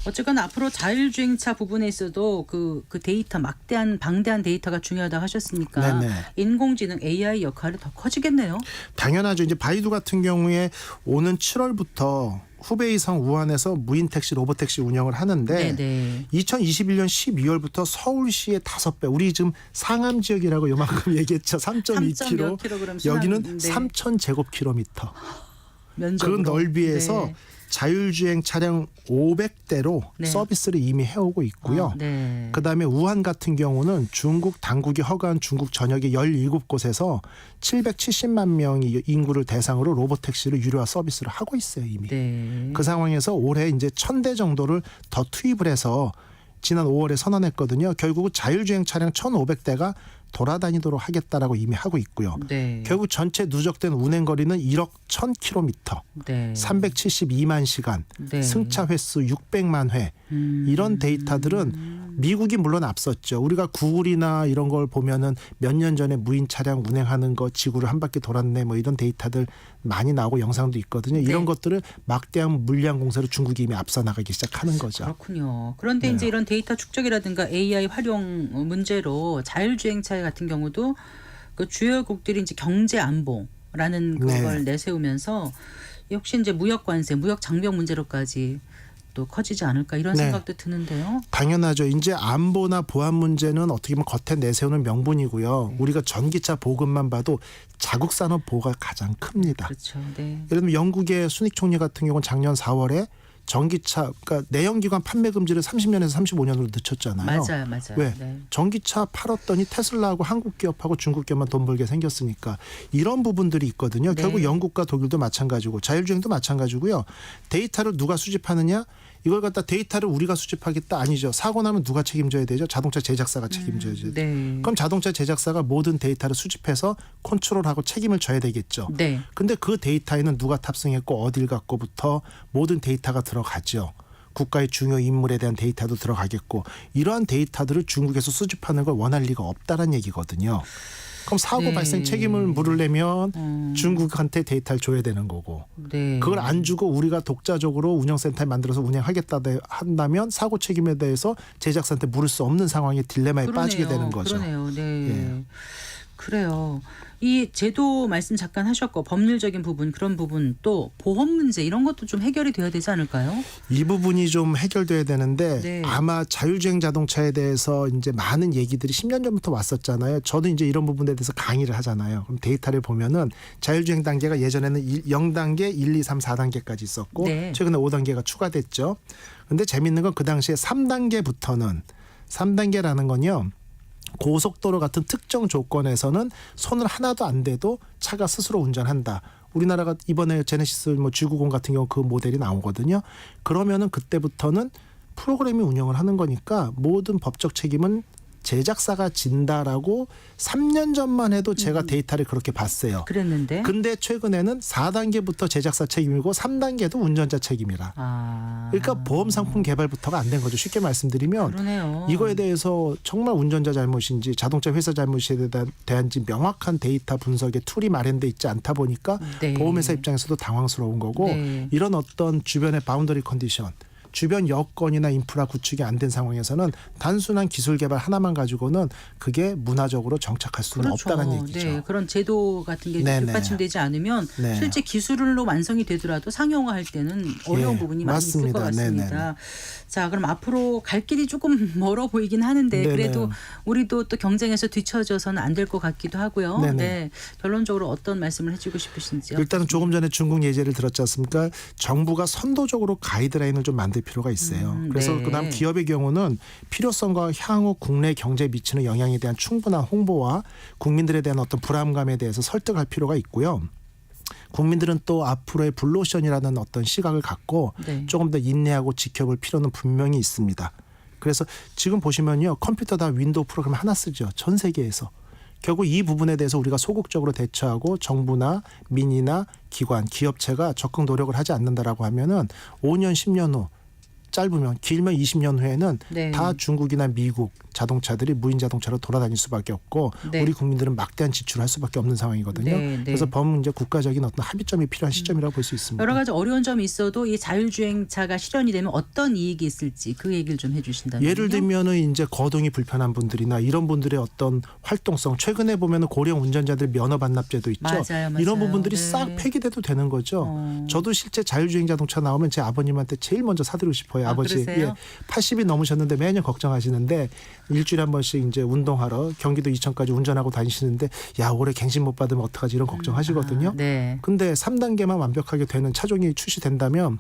어쨌거나 앞으로 자율주행차 부분에 있어도 그 데이터 방대한 데이터가 중요하다고 하셨으니까 네네. 인공지능 AI 역할이 더 커지겠네요. 당연하죠. 이제 바이두 같은 경우에 오는 7월부터 후베이성 우한에서 무인 택시 로보택시 운영을 하는데 네네. 2021년 12월부터 서울시의 5배 우리 지금 상암 지역이라고 요만큼 얘기했죠. 3.2km 3.2kg 여기는 네. 3,000제곱킬로미터 그 면적으로. 넓이에서 네. 자율주행 차량 500대로 네. 서비스를 이미 해오고 있고요. 네. 그다음에 우한 같은 경우는 중국 당국이 허가한 중국 전역의 17곳에서 770만 명의 인구를 대상으로 로보택시를 유료화 서비스를 하고 있어요 이미. 네. 그 상황에서 올해 이제 1,000대 정도를 더 투입을 해서 지난 5월에 선언했거든요. 결국은 자율주행 차량 1,500대가 돌아다니도록 하겠다라고 이미 하고 있고요. 네. 결국 전체 누적된 운행 거리는 1억 1,000km, 네. 372만 시간, 네. 승차 횟수 600만 회. 이런 데이터들은 미국이 물론 앞섰죠. 우리가 구글이나 이런 걸 보면은 몇 년 전에 무인 차량 운행하는 거 지구를 한 바퀴 돌았네 뭐 이런 데이터들 많이 나오고 영상도 있거든요. 이런 네. 것들을 막대한 물량 공세로 중국이 이미 앞서 나가기 시작하는 거죠. 그렇군요. 그런데 네. 이제 이런 데이터 축적이라든가 AI 활용 문제로 자율주행차의 같은 경우도 그 주요국들이 이제 경제 안보라는 그걸 내세우면서 역시 이제 무역 관세, 무역 장벽 문제로까지 또 커지지 않을까 이런 네. 생각도 드는데요. 당연하죠. 이제 안보나 보안 문제는 어떻게 보면 겉에 내세우는 명분이고요. 우리가 전기차 보급만 봐도 자국 산업 보호가 가장 큽니다. 그렇죠. 네. 예를 들면 영국의 수닉 총리 같은 경우는 작년 4월에 전기차, 그러니까 내연기관 판매 금지를 30년에서 35년으로 늦췄잖아요. 맞아요. 왜? 네. 전기차 팔았더니 테슬라하고 한국 기업하고 중국 기업만 돈 벌게 생겼으니까 이런 부분들이 있거든요. 네. 결국 영국과 독일도 마찬가지고 자율주행도 마찬가지고요. 데이터를 누가 수집하느냐? 이걸 갖다 데이터를 우리가 수집하겠다 아니죠. 사고 나면 누가 책임져야 되죠? 자동차 제작사가 책임져야죠. 네. 그럼 자동차 제작사가 모든 데이터를 수집해서 컨트롤하고 책임을 져야 되겠죠. 네. 근데 그 데이터에는 누가 탑승했고 어딜 갔고부터 모든 데이터가 들어가죠. 국가의 중요 인물에 대한 데이터도 들어가겠고 이러한 데이터들을 중국에서 수집하는 걸 원할 리가 없다는 얘기거든요. 그럼 사고 네. 발생 책임을 물으려면 중국한테 데이터를 줘야 되는 거고 네. 그걸 안 주고 우리가 독자적으로 운영센터에 만들어서 운영하겠다 한다면 사고 책임에 대해서 제작사한테 물을 수 없는 상황의 딜레마에 빠지게 되는 거죠. 그러네요. 네. 예. 그래요. 이 제도 말씀 잠깐 하셨고 법률적인 부분 그런 부분 또 보험 문제 이런 것도 좀 해결이 돼야 되지 않을까요? 이 부분이 좀 해결돼야 되는데 네. 아마 자율주행 자동차에 대해서 이제 많은 얘기들이 10년 전부터 왔었잖아요. 저도 이제 이런 부분에 대해서 강의를 하잖아요. 그럼 데이터를 보면은 자율주행 단계가 예전에는 0단계, 1, 2, 3, 4단계까지 있었고 네. 최근에 5단계가 추가됐죠. 근데 재밌는 건 그 당시에 3단계라는 건요. 고속도로 같은 특정 조건에서는 손을 하나도 안 대도 차가 스스로 운전한다. 우리나라가 이번에 제네시스 G90 같은 경우 그 모델이 나오거든요. 그러면은 그때부터는 프로그램이 운영을 하는 거니까 모든 법적 책임은 제작사가 진다라고 3년 전만 해도 제가 데이터를 그렇게 봤어요. 그랬는데. 근데 최근에는 4단계부터 제작사 책임이고 3단계도 운전자 책임이라. 그러니까 보험 상품 개발부터가 안 된 거죠. 쉽게 말씀드리면 그러네요. 이거에 대해서 정말 운전자 잘못인지 자동차 회사 잘못에 대한지 명확한 데이터 분석의 툴이 마련돼 있지 않다 보니까 네. 보험회사 입장에서도 당황스러운 거고 네. 이런 어떤 주변의 바운더리 컨디션 주변 여건이나 인프라 구축이 안 된 상황에서는 단순한 기술 개발 하나만 가지고는 그게 문화적으로 정착할 수는 없다는 얘기죠. 네, 그런 제도 같은 게 네네. 뒷받침되지 않으면 네. 실제 기술로 완성이 되더라도 상용화할 때는 어려운 예, 부분이 많이 있을 것 맞습니다. 같습니다. 네네. 자, 그럼 앞으로 갈 길이 조금 멀어 보이긴 하는데 네네. 그래도 우리도 또 경쟁에서 뒤처져서는 안 될 것 같기도 하고요. 네네. 네, 결론적으로 어떤 말씀을 해주고 싶으신지요? 일단은 조금 전에 중국 예제를 들었지 않습니까? 정부가 선도적으로 가이드라인을 좀 만들 필요가 있어요. 그래서 네. 그다음 기업의 경우는 필요성과 향후 국내 경제에 미치는 영향에 대한 충분한 홍보와 국민들에 대한 어떤 불안감에 대해서 설득할 필요가 있고요. 국민들은 또 앞으로의 블루오션이라는 어떤 시각을 갖고 네. 조금 더 인내하고 지켜볼 필요는 분명히 있습니다. 그래서 지금 보시면요. 컴퓨터 다 윈도우 프로그램 하나 쓰죠. 전 세계에서. 결국 이 부분에 대해서 우리가 소극적으로 대처하고 정부나 민이나 기관, 기업체가 적극 노력을 하지 않는다라고 하면은 5년, 10년 후 짧으면 길면 20년 후에는 네. 다 중국이나 미국 자동차들이 무인 자동차로 돌아다닐 수밖에 없고 네. 우리 국민들은 막대한 지출을 할 수밖에 없는 상황이거든요. 네, 네. 그래서 범 이제 국가적인 어떤 합의점이 필요한 시점이라고 볼 수 있습니다. 여러 가지 어려운 점이 있어도 이 자율주행차가 실현이 되면 어떤 이익이 있을지 그 얘기를 좀 해주신다면요. 예를 들면은 이제 거동이 불편한 분들이나 이런 분들의 어떤 활동성 최근에 보면은 고령 운전자들 면허 반납제도 있죠. 맞아요. 이런 부분들이 네. 싹 폐기돼도 되는 거죠. 저도 실제 자율주행 자동차 나오면 제 아버님한테 제일 먼저 사드리고 싶어요. 아버지. 그러세요? 80이 넘으셨는데 매년 걱정하시는데 일주일에 한 번씩 이제 운동하러 경기도 이천까지 운전하고 다니시는데 야 올해 갱신 못 받으면 어떡하지 이런 걱정하시거든요. 네. 근데 3단계만 완벽하게 되는 차종이 출시된다면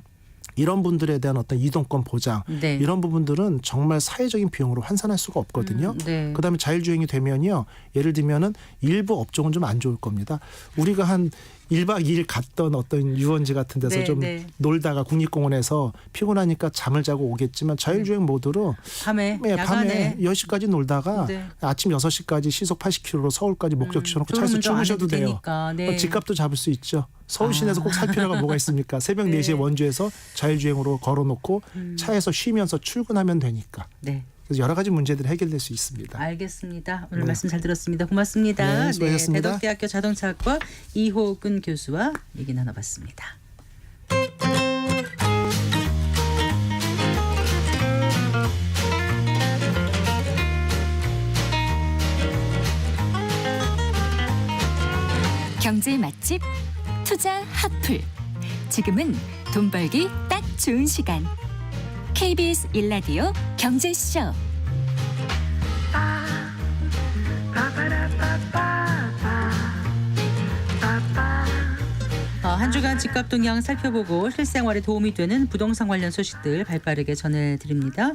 이런 분들에 대한 어떤 이동권 보장 네. 이런 부분들은 정말 사회적인 비용으로 환산할 수가 없거든요. 네. 그다음에 자율주행이 되면요. 예를 들면은 일부 업종은 좀 안 좋을 겁니다. 우리가 한 1박 2일 갔던 어떤 유원지 같은 데서 네, 좀 네. 놀다가 국립공원에서 피곤하니까 잠을 자고 오겠지만 자율주행 모드로 밤에 예, 야간에 밤에 10시까지 놀다가 네. 아침 6시까지 시속 80km로 서울까지 목적지 쳐놓고 차에서 운전 안 주무셔도 해도 돼요. 되니까. 네. 집값도 잡을 수 있죠. 서울 시내에서 꼭 살 필요가 뭐가 있습니까? 새벽 4시에 원주에서 자율주행으로 걸어놓고 차에서 쉬면서 출근하면 되니까. 네. 그래서 여러 가지 문제들이 해결될 수 있습니다. 알겠습니다. 오늘 말씀 잘 들었습니다. 고맙습니다. 네, 수고하셨습니다. 대덕대학교 자동차학과 이호근 교수와 얘기 나눠봤습니다. 경제 맛집 투자 핫플. 지금은 돈 벌기 딱 좋은 시간. KBS 1라디오 경제쇼. 한 주간 집값 동향 살펴보고 실생활에 도움이 되는 부동산 관련 소식들 발빠르게 전해드립니다.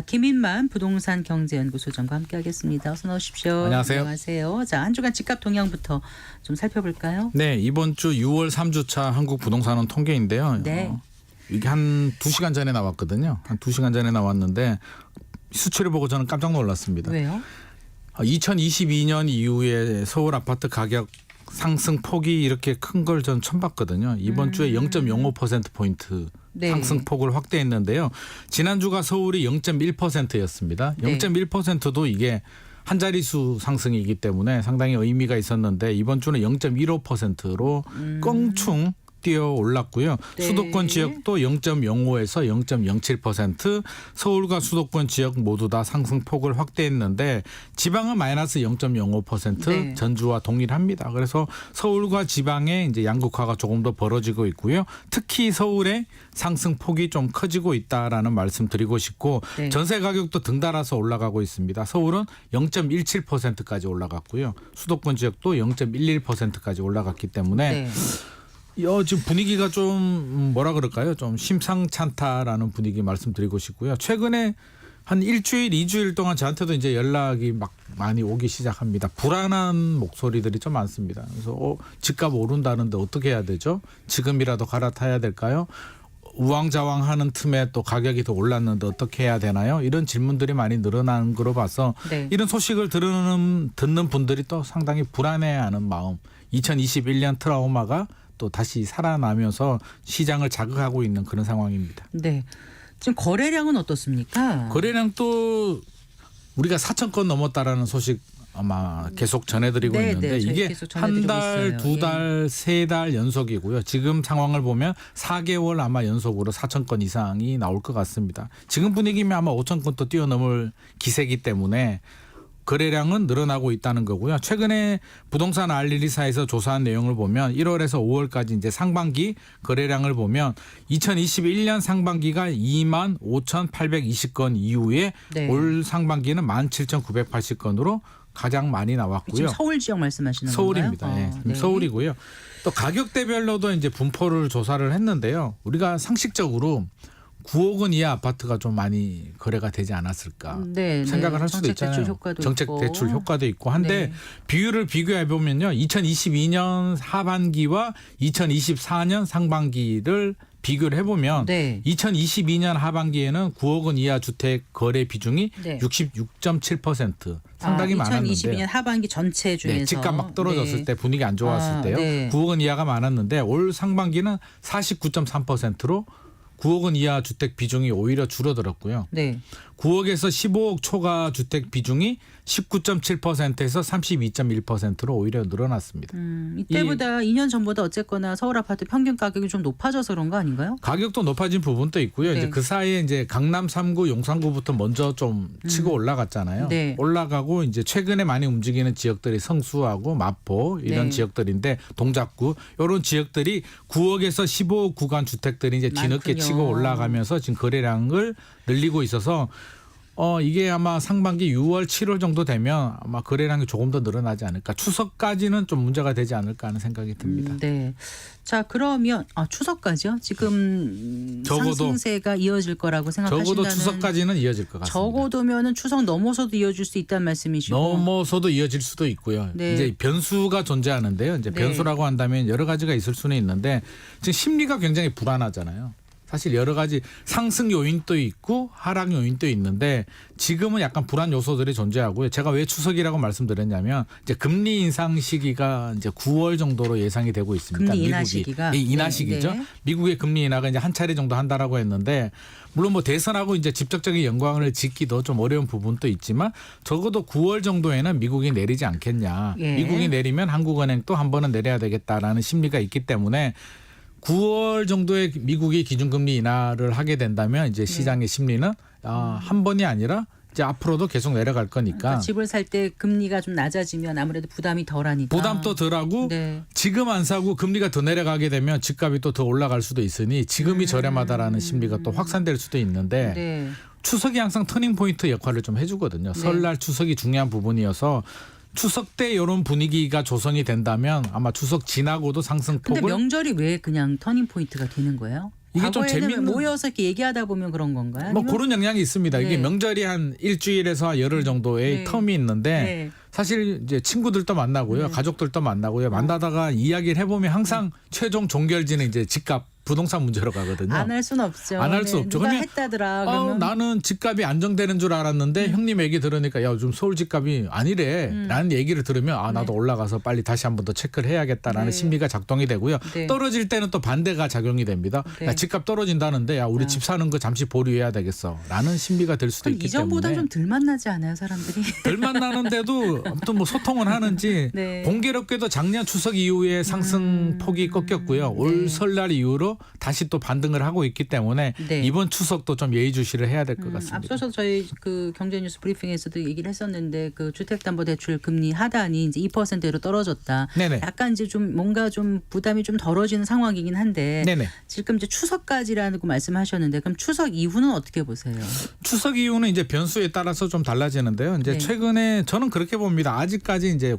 김인만 부동산 경제연구소장과 함께하겠습니다. 어서 나오십시오. 안녕하세요. 안녕하세요. 자, 한 주간 집값 동향부터 좀 살펴볼까요? 네, 이번 주 6월 3주차 한국 부동산원 통계인데요. 네. 이게 한 2시간 전에 나왔거든요. 한 2시간 전에 나왔는데 수치를 보고 저는 깜짝 놀랐습니다. 왜요? 2022년 이후에 서울 아파트 가격 상승 폭이 이렇게 큰 걸 전 처음 봤거든요. 이번 주에 0.05%포인트 네. 상승폭을 확대했는데요. 지난주가 서울이 0.1%였습니다. 네. 0.1%도 이게 한 자릿수 상승이기 때문에 상당히 의미가 있었는데 이번 주는 0.15%로 껑충 뛰어 올랐고요. 네. 수도권 지역도 0.05에서 0.07%, 서울과 수도권 지역 모두 다 상승폭을 확대했는데 지방은 마이너스 0.05%, 네. 전주와 동일합니다. 그래서 서울과 지방의 이제 양극화가 조금 더 벌어지고 있고요. 특히 서울의 상승폭이 좀 커지고 있다라는 말씀 드리고 싶고 네. 전세 가격도 등달아서 올라가고 있습니다. 서울은 0.17%까지 올라갔고요. 수도권 지역도 0.11%까지 올라갔기 때문에 네. 지금 분위기가 좀 뭐라 그럴까요? 좀 심상찮다라는 분위기 말씀드리고 싶고요. 최근에 한 일주일, 2주일 동안 저한테도 이제 연락이 막 많이 오기 시작합니다. 불안한 목소리들이 좀 많습니다. 그래서 집값 오른다는데 어떻게 해야 되죠? 지금이라도 갈아타야 될까요? 우왕좌왕하는 틈에 또 가격이 더 올랐는데 어떻게 해야 되나요? 이런 질문들이 많이 늘어나는 거로 봐서 네. 이런 소식을 듣는 분들이 또 상당히 불안해하는 마음. 2021년 트라우마가 또 다시 살아나면서 시장을 자극하고 있는 그런 상황입니다. 네. 지금 거래량은 어떻습니까? 거래량 또 우리가 4천 건 넘었다라는 소식 아마 계속 전해드리고 네, 있는데 네, 저희 이게 계속 전해드리고 한 달, 있어요. 두 달, 세 달 연속이고요. 지금 상황을 보면 4개월 아마 연속으로 4천 건 이상이 나올 것 같습니다. 지금 분위기면 아마 5천 건도 뛰어넘을 기세이기 때문에 거래량은 늘어나고 있다는 거고요. 최근에 부동산 알리리사에서 조사한 내용을 보면 1월에서 5월까지 이제 상반기 거래량을 보면 2021년 상반기가 25,820건 이후에 네. 올 상반기는 17,980건으로 가장 많이 나왔고요. 지금 서울 지역 말씀하시는 서울입니다. 건가요? 예. 네. 서울이고요. 또 가격대별로도 이제 분포를 조사를 했는데요. 우리가 상식적으로 9억 원 이하 아파트가 좀 많이 거래가 되지 않았을까 네, 생각을 네. 할 수도 있잖아요. 정책 대출 효과도 정책 있고. 대출 효과도 있고 한데 네. 비율을 비교해 보면요. 2022년 하반기와 2024년 상반기를 비교를 해보면 네. 2022년 하반기에는 9억 원 이하 주택 거래 비중이 네. 66.7% 상당히 많았는데 2022년 하반기 전체 중에서 네, 집값 막 떨어졌을 네. 때 분위기 안 좋았을 때요. 네. 9억 원 이하가 많았는데 올 상반기는 49.3%로 9억 원 이하 주택 비중이 오히려 줄어들었고요. 네. 9억에서 15억 초과 주택 비중이 19.7%에서 32.1%로 오히려 늘어났습니다. 이때보다 2년 전보다 어쨌거나 서울 아파트 평균 가격이 좀 높아져서 그런 거 아닌가요? 가격도 높아진 부분도 있고요. 네. 이제 그 사이에 이제 강남 3구, 용산구부터 먼저 좀 치고 올라갔잖아요. 네. 올라가고 이제 최근에 많이 움직이는 지역들이 성수하고 마포 이런 네. 지역들인데 동작구 이런 지역들이 9억에서 15억 구간 주택들이 이제 뒤늦게 많군요. 치고 올라가면서 지금 거래량을 늘리고 있어서 이게 아마 상반기 6월, 7월 정도 되면 아마 거래량이 조금 더 늘어나지 않을까. 추석까지는 좀 문제가 되지 않을까 하는 생각이 듭니다. 네. 자, 그러면 추석까지요? 지금 적어도- 상승세가 이어질 거라고 생각하신다는 적어도 추석까지는 이어질 것 같습니다. 적어도면은 추석 넘어서도 이어질 수 있다는 말씀이시고. 넘어서도 이어질 수도 있고요. 네. 이제 변수가 존재하는데요. 이제 네. 변수라고 한다면 여러 가지가 있을 수는 있는데 지금 심리가 굉장히 불안하잖아요. 사실 여러 가지 상승 요인도 있고 하락 요인도 있는데 지금은 약간 불안 요소들이 존재하고요. 제가 왜 추석이라고 말씀드렸냐면 이제 금리 인상 시기가 이제 9월 정도로 예상이 되고 있습니다. 금리 인하 미국이. 시기가? 네, 인하 네, 시기죠. 네. 미국의 금리 인하가 이제 한 차례 정도 한다라고 했는데 물론 뭐 대선하고 이제 직접적인 연관을 짓기도 좀 어려운 부분도 있지만 적어도 9월 정도에는 미국이 내리지 않겠냐. 예. 미국이 내리면 한국은행 또 한 번은 내려야 되겠다라는 심리가 있기 때문에 9월 정도에 미국이 기준금리 인하를 하게 된다면 이제 시장의 심리는 한 번이 아니라 이제 앞으로도 계속 내려갈 거니까 그러니까 집을 살 때 금리가 좀 낮아지면 아무래도 부담이 덜하니까. 부담도 덜하고 네. 지금 안 사고 금리가 더 내려가게 되면 집값이 또 더 올라갈 수도 있으니 지금이 저렴하다라는 심리가 또 확산될 수도 있는데 네. 추석이 항상 터닝 포인트 역할을 좀 해주거든요. 설날 추석이 중요한 부분이어서 추석 때 이런 분위기가 조성이 된다면 아마 추석 지나고도 근데 상승폭을 명절이 왜 그냥 터닝 포인트가 되는 거예요? 이게 좀 과거에는 재밌는- 모여서 이렇게 얘기하다 보면 그런 건가요? 뭐 아니면- 그런 영향이 있습니다. 이게 네. 명절이 한 일주일에서 열흘 정도의 네. 텀이 있는데 네. 사실 이제 친구들도 만나고요, 가족들도 만나고요. 만나다가 이야기를 해보면 항상 최종 종결지는 이제 집값, 부동산 문제로 가거든요. 안 할 수는 없죠. 안 할 수 없죠. 누가 그러면 했다더라. 그러면 나는 집값이 안정되는 줄 알았는데 형님 얘기 들으니까 야 요즘 서울 집값이 아니래 라는 얘기를 들으면 아 나도 올라가서 빨리 다시 한 번 더 체크를 해야겠다라는 네. 심리가 작동이 되고요. 네. 떨어질 때는 또 반대가 작용이 됩니다. 네. 야 집값 떨어진다는데 야 우리 집 사는 거 잠시 보류해야 되겠어 라는 심리가 될 수도 그럼 있기 이전보다 때문에 좀 덜 만나지 않아요, 사람들이? 덜 만나는데도 아무튼 뭐 소통은 하는지 네. 공교롭게도 작년 추석 이후에 상승폭이 꺾였고요. 올 설날 이후로 다시 또 반등을 하고 있기 때문에 네. 이번 추석도 좀 예의주시를 해야 될 것 같습니다. 앞서서 저희 그 경제뉴스 브리핑에서도 얘기를 했었는데 그 주택담보대출 금리 하단이 이제 2%로 떨어졌다. 네네. 약간 이제 좀 뭔가 좀 부담이 좀 덜어지는 상황이긴 한데 네네. 지금 이제 추석까지라고 말씀하셨는데 그럼 추석 이후는 어떻게 보세요? 추석 이후는 이제 변수에 따라서 좀 달라지는데요. 이제 네. 최근에 저는 그렇게 봅니다. 아직까지 이제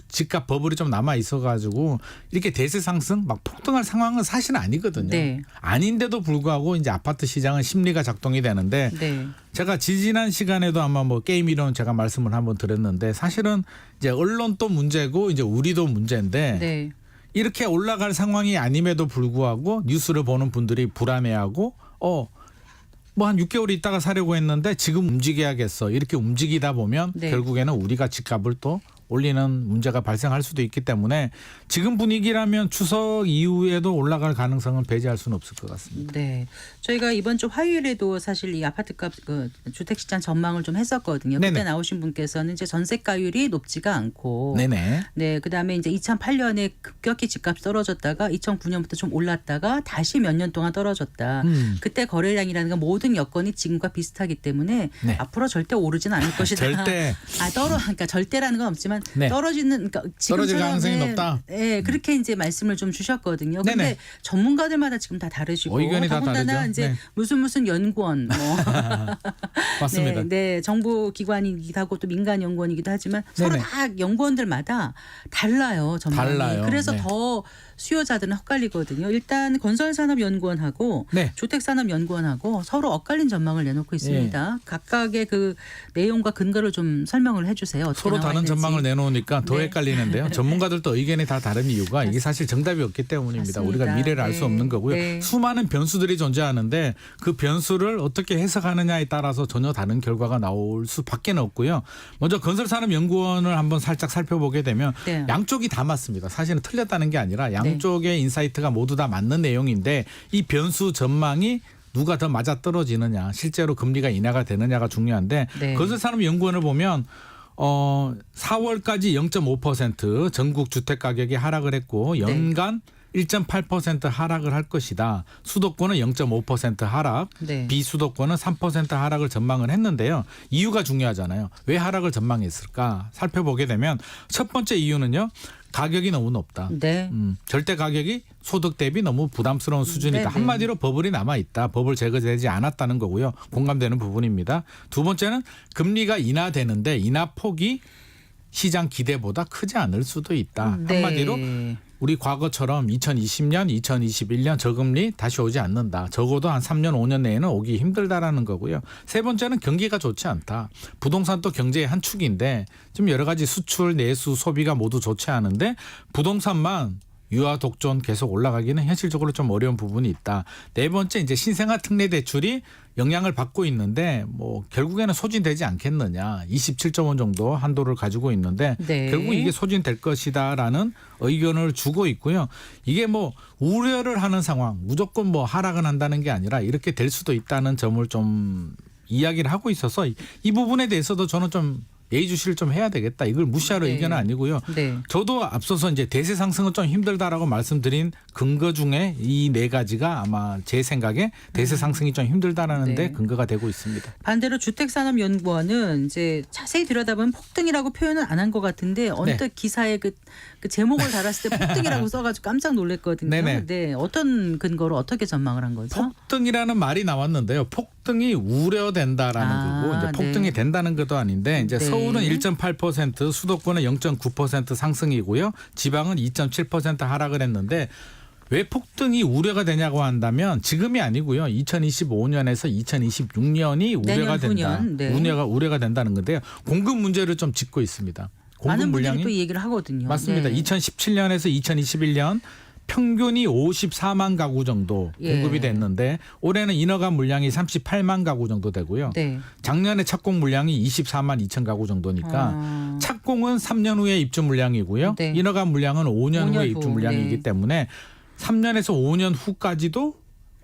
집값 버블이 좀 남아 있어가지고 이렇게 대세 상승 막 폭등할 상황은 사실은 아니거든요. 네. 아닌데도 불구하고 이제 아파트 시장은 심리가 작동이 되는데 네. 제가 지지난 시간에도 아마 뭐 게임 이론 제가 말씀을 한번 드렸는데 사실은 이제 언론도 문제고 이제 우리도 문제인데 네. 이렇게 올라갈 상황이 아님에도 불구하고 뉴스를 보는 분들이 불안해하고 뭐 한 6개월 있다가 사려고 했는데 지금 움직여야겠어. 이렇게 움직이다 보면 네. 결국에는 우리가 집값을 또 올리는 문제가 발생할 수도 있기 때문에 지금 분위기라면 추석 이후에도 올라갈 가능성은 배제할 수는 없을 것 같습니다. 네. 저희가 이번 주 화요일에도 사실 이 아파트값 그 주택시장 전망을 좀 했었거든요. 네네. 그때 나오신 분께서는 이제 전세가율이 높지가 않고 네네. 네, 그다음에 이제 2008년에 급격히 집값이 떨어졌다가 2009년부터 좀 올랐다가 다시 몇 년 동안 떨어졌다. 그때 거래량이라는 건 모든 여건이 지금과 비슷하기 때문에 네. 앞으로 절대 오르진 않을 것이다. 절대. 그러니까 절대라는 건 없지만 네. 떨어지는 그러니까 떨어질 지금처럼 가능성이 높다? 네, 그렇게 이제 말씀을 좀 주셨거든요. 근데 네네. 전문가들마다 지금 다 다르시고 의견이 다 더군다나 다르죠. 이제 네. 무슨 연구원 뭐 맞습니다. 네, 네, 정부 기관이기도 하고 또 민간 연구원이기도 하지만 서로 네네. 다 연구원들마다 달라요, 전망이. 달라요. 그래서 네. 더 수요자들은 헷갈리거든요. 일단 건설산업연구원하고 네. 주택산업연구원하고 서로 엇갈린 전망을 내놓고 있습니다. 각각의 그 내용과 근거를 좀 설명을 해주세요. 어떻게 서로 나와 다른 있는지. 전망을 내놓으니까 더 네. 헷갈리는데요. 전문가들도 의견이 다 다른 이유가 이게 사실 정답이 없기 때문입니다. 맞습니다. 우리가 미래를 알 수 네. 없는 거고요. 네. 수많은 변수들이 존재하는데 그 변수를 어떻게 해석하느냐에 따라서 전혀 다른 결과가 나올 수밖에 없고요. 먼저 건설산업연구원을 한번 살짝 살펴보게 되면 네. 양쪽이 다 맞습니다. 사실은 틀렸다는 게 아니라 양쪽의 인사이트가 모두 다 맞는 내용인데 이 변수 전망이 누가 더 맞아떨어지느냐 실제로 금리가 인하가 되느냐가 중요한데 네. 건설산업연구원을 보면 4월까지 0.5% 전국 주택 가격이 하락을 했고 연간 1.8% 하락을 할 것이다. 수도권은 0.5% 하락, 네. 비수도권은 3% 하락을 전망을 했는데요. 이유가 중요하잖아요. 왜 하락을 전망했을까? 살펴보게 되면 첫 번째 이유는요. 가격이 너무 높다. 네. 절대 가격이 소득 대비 너무 부담스러운 수준이다. 네, 네. 한마디로 버블이 남아있다. 버블 제거되지 않았다는 거고요. 공감되는 부분입니다. 두 번째는 금리가 인하되는데 인하폭이 시장 기대보다 크지 않을 수도 있다. 네. 한마디로 우리 과거처럼 2020년, 2021년 저금리 다시 오지 않는다. 적어도 한 3년, 5년 내에는 오기 힘들다라는 거고요. 세 번째는 경기가 좋지 않다. 부동산도 경제의 한 축인데 좀 여러 가지 수출, 내수, 소비가 모두 좋지 않은데 부동산만 유아 독존 계속 올라가기는 현실적으로 좀 어려운 부분이 있다. 네 번째 이제 신생아 특례 대출이 영향을 받고 있는데 뭐 결국에는 소진되지 않겠느냐. 27.5 정도 한도를 가지고 있는데 네. 결국 이게 소진될 것이다라는 의견을 주고 있고요. 이게 뭐 우려를 하는 상황, 무조건 뭐 하락은 한다는 게 아니라 이렇게 될 수도 있다는 점을 좀 이야기를 하고 있어서 이 부분에 대해서도 저는 좀 예의주시를 좀 해야 되겠다. 이걸 무시할 네. 의견은 아니고요. 네. 저도 앞서서 이제 대세 상승은 좀 힘들다라고 말씀드린 근거 중에 이 네 가지가 아마 제 생각에 대세 상승이 좀 힘들다라는 데 네. 근거가 되고 있습니다. 반대로 주택산업연구원은 이제 자세히 들여다보면 폭등이라고 표현은 안 한 것 같은데 언뜻 기사에 그 제목을 달았을 때 폭등이라고 써가지고 깜짝 놀랐거든요. 네네. 네, 어떤 근거로 어떻게 전망을 한 거죠? 폭등이라는 말이 나왔는데요. 폭등이 우려된다라는 거고 이제 폭등이 네. 된다는 것도 아닌데 이제 네. 서울은 1.8%, 수도권은 0.9% 상승이고요. 지방은 2.7% 하락을 했는데 왜 폭등이 우려가 되냐고 한다면 지금이 아니고요. 2025년에서 2026년이 우려가 내년 된다. 후년, 네. 우려가 된다는 건데요. 공급 문제를 좀 짚고 있습니다. 공급 많은 분들이 물량이 또 이 얘기를 하거든요. 맞습니다. 네. 2017년에서 2021년 평균이 54만 가구 정도 공급이 예. 됐는데 올해는 인허가 물량이 38만 가구 정도 되고요. 네. 작년에 착공 물량이 24만 2천 가구 정도니까 착공은 3년 후에 입주 물량이고요. 네. 인허가 물량은 5년 5년 후에 후, 입주 물량이기 네. 때문에 3년에서 5년 후까지도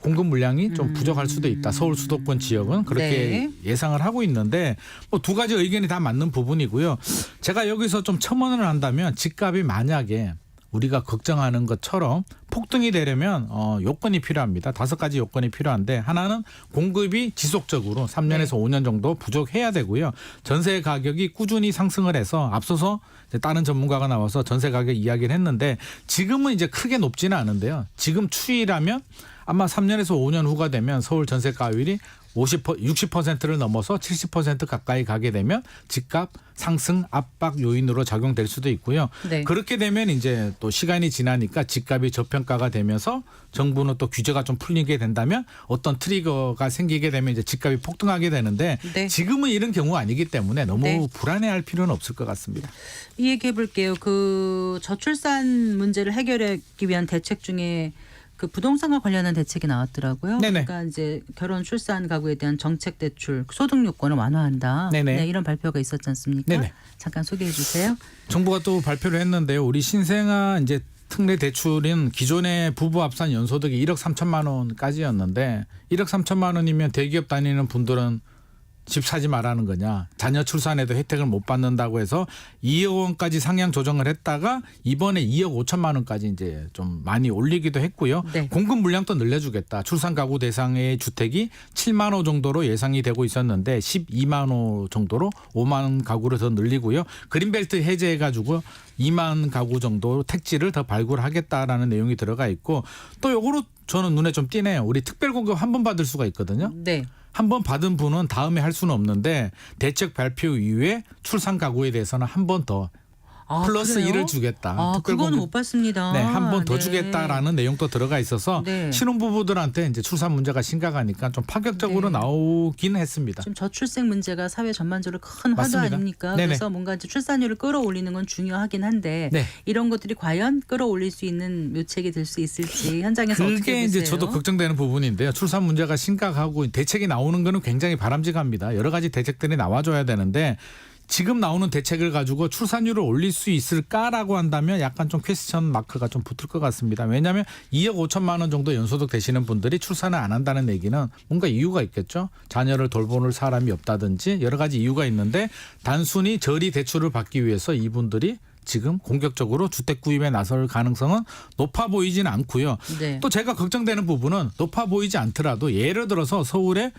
공급 물량이 좀 부족할 수도 있다. 서울 수도권 지역은 그렇게 네. 예상을 하고 있는데 뭐 두 가지 의견이 다 맞는 부분이고요. 제가 여기서 좀 첨언을 한다면 집값이 만약에 우리가 걱정하는 것처럼 폭등이 되려면 요건이 필요합니다. 5가지 요건이 필요한데 하나는 공급이 지속적으로 3년에서 5년 정도 부족해야 되고요. 전세 가격이 꾸준히 상승을 해서 앞서서 이제 다른 전문가가 나와서 전세 가격 이야기를 했는데 지금은 이제 크게 높지는 않은데요. 지금 추이라면 아마 3년에서 5년 후가 되면 서울 전세 가율이 60%를 넘어서 70% 가까이 가게 되면 집값 상승 압박 요인으로 작용될 수도 있고요. 네. 그렇게 되면 이제 또 시간이 지나니까 집값이 저평가가 되면서 정부는 또 규제가 좀 풀리게 된다면 어떤 트리거가 생기게 되면 이제 집값이 폭등하게 되는데 네. 지금은 이런 경우가 아니기 때문에 너무 네. 불안해할 필요는 없을 것 같습니다. 이 얘기 해볼게요. 그 저출산 문제를 해결하기 위한 대책 중에 그 부동산과 관련한 대책이 나왔더라고요. 네네. 그러니까 이제 결혼 출산 가구에 대한 정책 대출 소득 요건을 완화한다. 네네. 네, 이런 발표가 있었지 않습니까? 네네. 잠깐 소개해 주세요. 정부가 또 발표를 했는데요. 우리 신생아 이제 특례 대출은 기존의 부부 합산 연소득이 1억 3천만 원까지였는데 1억 3천만 원이면 대기업 다니는 분들은 집 사지 말라는 거냐. 자녀 출산에도 혜택을 못 받는다고 해서 2억 원까지 상향 조정을 했다가 이번에 2억 5천만 원까지 이제 좀 많이 올리기도 했고요. 네. 공급 물량도 늘려주겠다. 출산 가구 대상의 주택이 7만 호 정도로 예상이 되고 있었는데 12만 호 정도로 5만 가구를 더 늘리고요. 그린벨트 해제해가지고 2만 가구 정도 택지를 더 발굴하겠다라는 내용이 들어가 있고 또 요거로 저는 눈에 좀 띄네요. 우리 특별 공급 한 번 받을 수가 있거든요. 네. 한 번 받은 분은 다음에 할 수는 없는데 대책 발표 이후에 출산 가구에 대해서는 한 번 더 플러스 그래요? 1을 주겠다. 특별 그거는 공급. 못 봤습니다. 네, 한 번 더 네. 주겠다라는 내용도 들어가 있어서 네. 신혼부부들한테 이제 출산 문제가 심각하니까 좀 파격적으로 네. 나오긴 했습니다. 지금 저출생 문제가 사회 전반적으로 큰 화두 맞습니다. 아닙니까? 네네. 그래서 뭔가 이제 출산율을 끌어올리는 건 중요하긴 한데 네. 이런 것들이 과연 끌어올릴 수 있는 묘책이 될 수 있을지 현장에서 어떻게 그게 보세요? 이제 저도 걱정되는 부분인데요. 출산 문제가 심각하고 대책이 나오는 거는 굉장히 바람직합니다. 여러 가지 대책들이 나와줘야 되는데 지금 나오는 대책을 가지고 출산율을 올릴 수 있을까라고 한다면 약간 좀 퀘스천 마크가 좀 붙을 것 같습니다. 왜냐하면 2억 5천만 원 정도 연소득 되시는 분들이 출산을 안 한다는 얘기는 뭔가 이유가 있겠죠. 자녀를 돌보는 사람이 없다든지 여러 가지 이유가 있는데 단순히 저리 대출을 받기 위해서 이분들이 지금 공격적으로 주택 구입에 나설 가능성은 높아 보이지는 않고요. 네. 또 제가 걱정되는 부분은 높아 보이지 않더라도 예를 들어서 서울에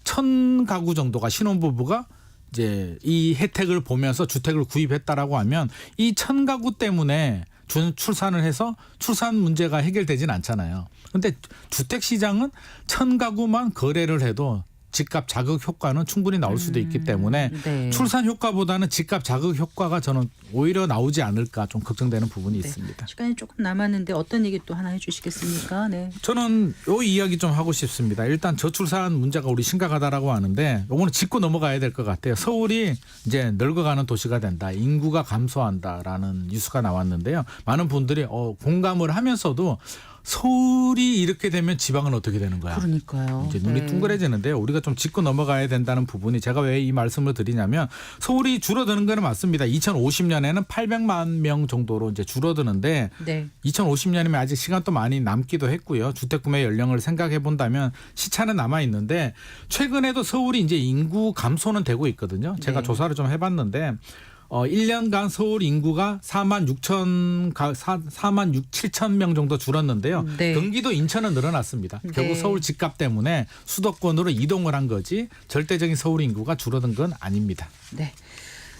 1,000가구 정도가 신혼부부가 이제 이 혜택을 보면서 주택을 구입했다라고 하면 이 1,000가구 때문에 출산을 해서 출산 문제가 해결되진 않잖아요. 그런데 주택 시장은 1,000가구만 거래를 해도 집값 자극 효과는 충분히 나올 수도 있기 때문에 네. 출산 효과보다는 집값 자극 효과가 저는 오히려 나오지 않을까 좀 걱정되는 부분이 네. 있습니다. 시간이 조금 남았는데 어떤 얘기 또 하나 해주시겠습니까? 네. 저는 요 이야기 좀 하고 싶습니다. 일단 저출산 문제가 우리 심각하다라고 하는데 요거는 짚고 넘어가야 될 것 같아요. 서울이 이제 늙어가는 도시가 된다. 인구가 감소한다라는 뉴스가 나왔는데요. 많은 분들이 공감을 하면서도 서울이 이렇게 되면 지방은 어떻게 되는 거야? 그러니까요. 이제 눈이 네. 둥그레지는데요. 우리가 좀 짚고 넘어가야 된다는 부분이 제가 왜 이 말씀을 드리냐면 서울이 줄어드는 거는 맞습니다. 2050년에는 800만 명 정도로 이제 줄어드는데 네. 2050년이면 아직 시간 또 많이 남기도 했고요. 주택 구매 연령을 생각해 본다면 시차는 남아 있는데 최근에도 서울이 이제 인구 감소는 되고 있거든요. 제가 네. 조사를 좀 해봤는데 1년간 서울 인구가 4만 7천 명 정도 줄었는데요. 네. 경기도 인천은 늘어났습니다. 네. 결국 서울 집값 때문에 수도권으로 이동을 한 거지 절대적인 서울 인구가 줄어든 건 아닙니다. 네.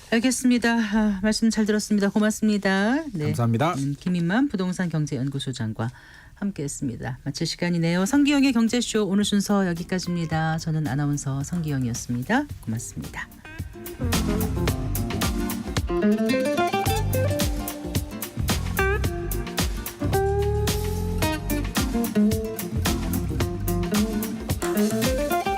알겠습니다. 말씀 잘 들었습니다. 고맙습니다. 네. 감사합니다. 김인만 부동산경제연구소장과 함께했습니다. 마칠 시간이네요. 성기영의 경제쇼 오늘 순서 여기까지입니다. 저는 아나운서 성기영이었습니다. 고맙습니다.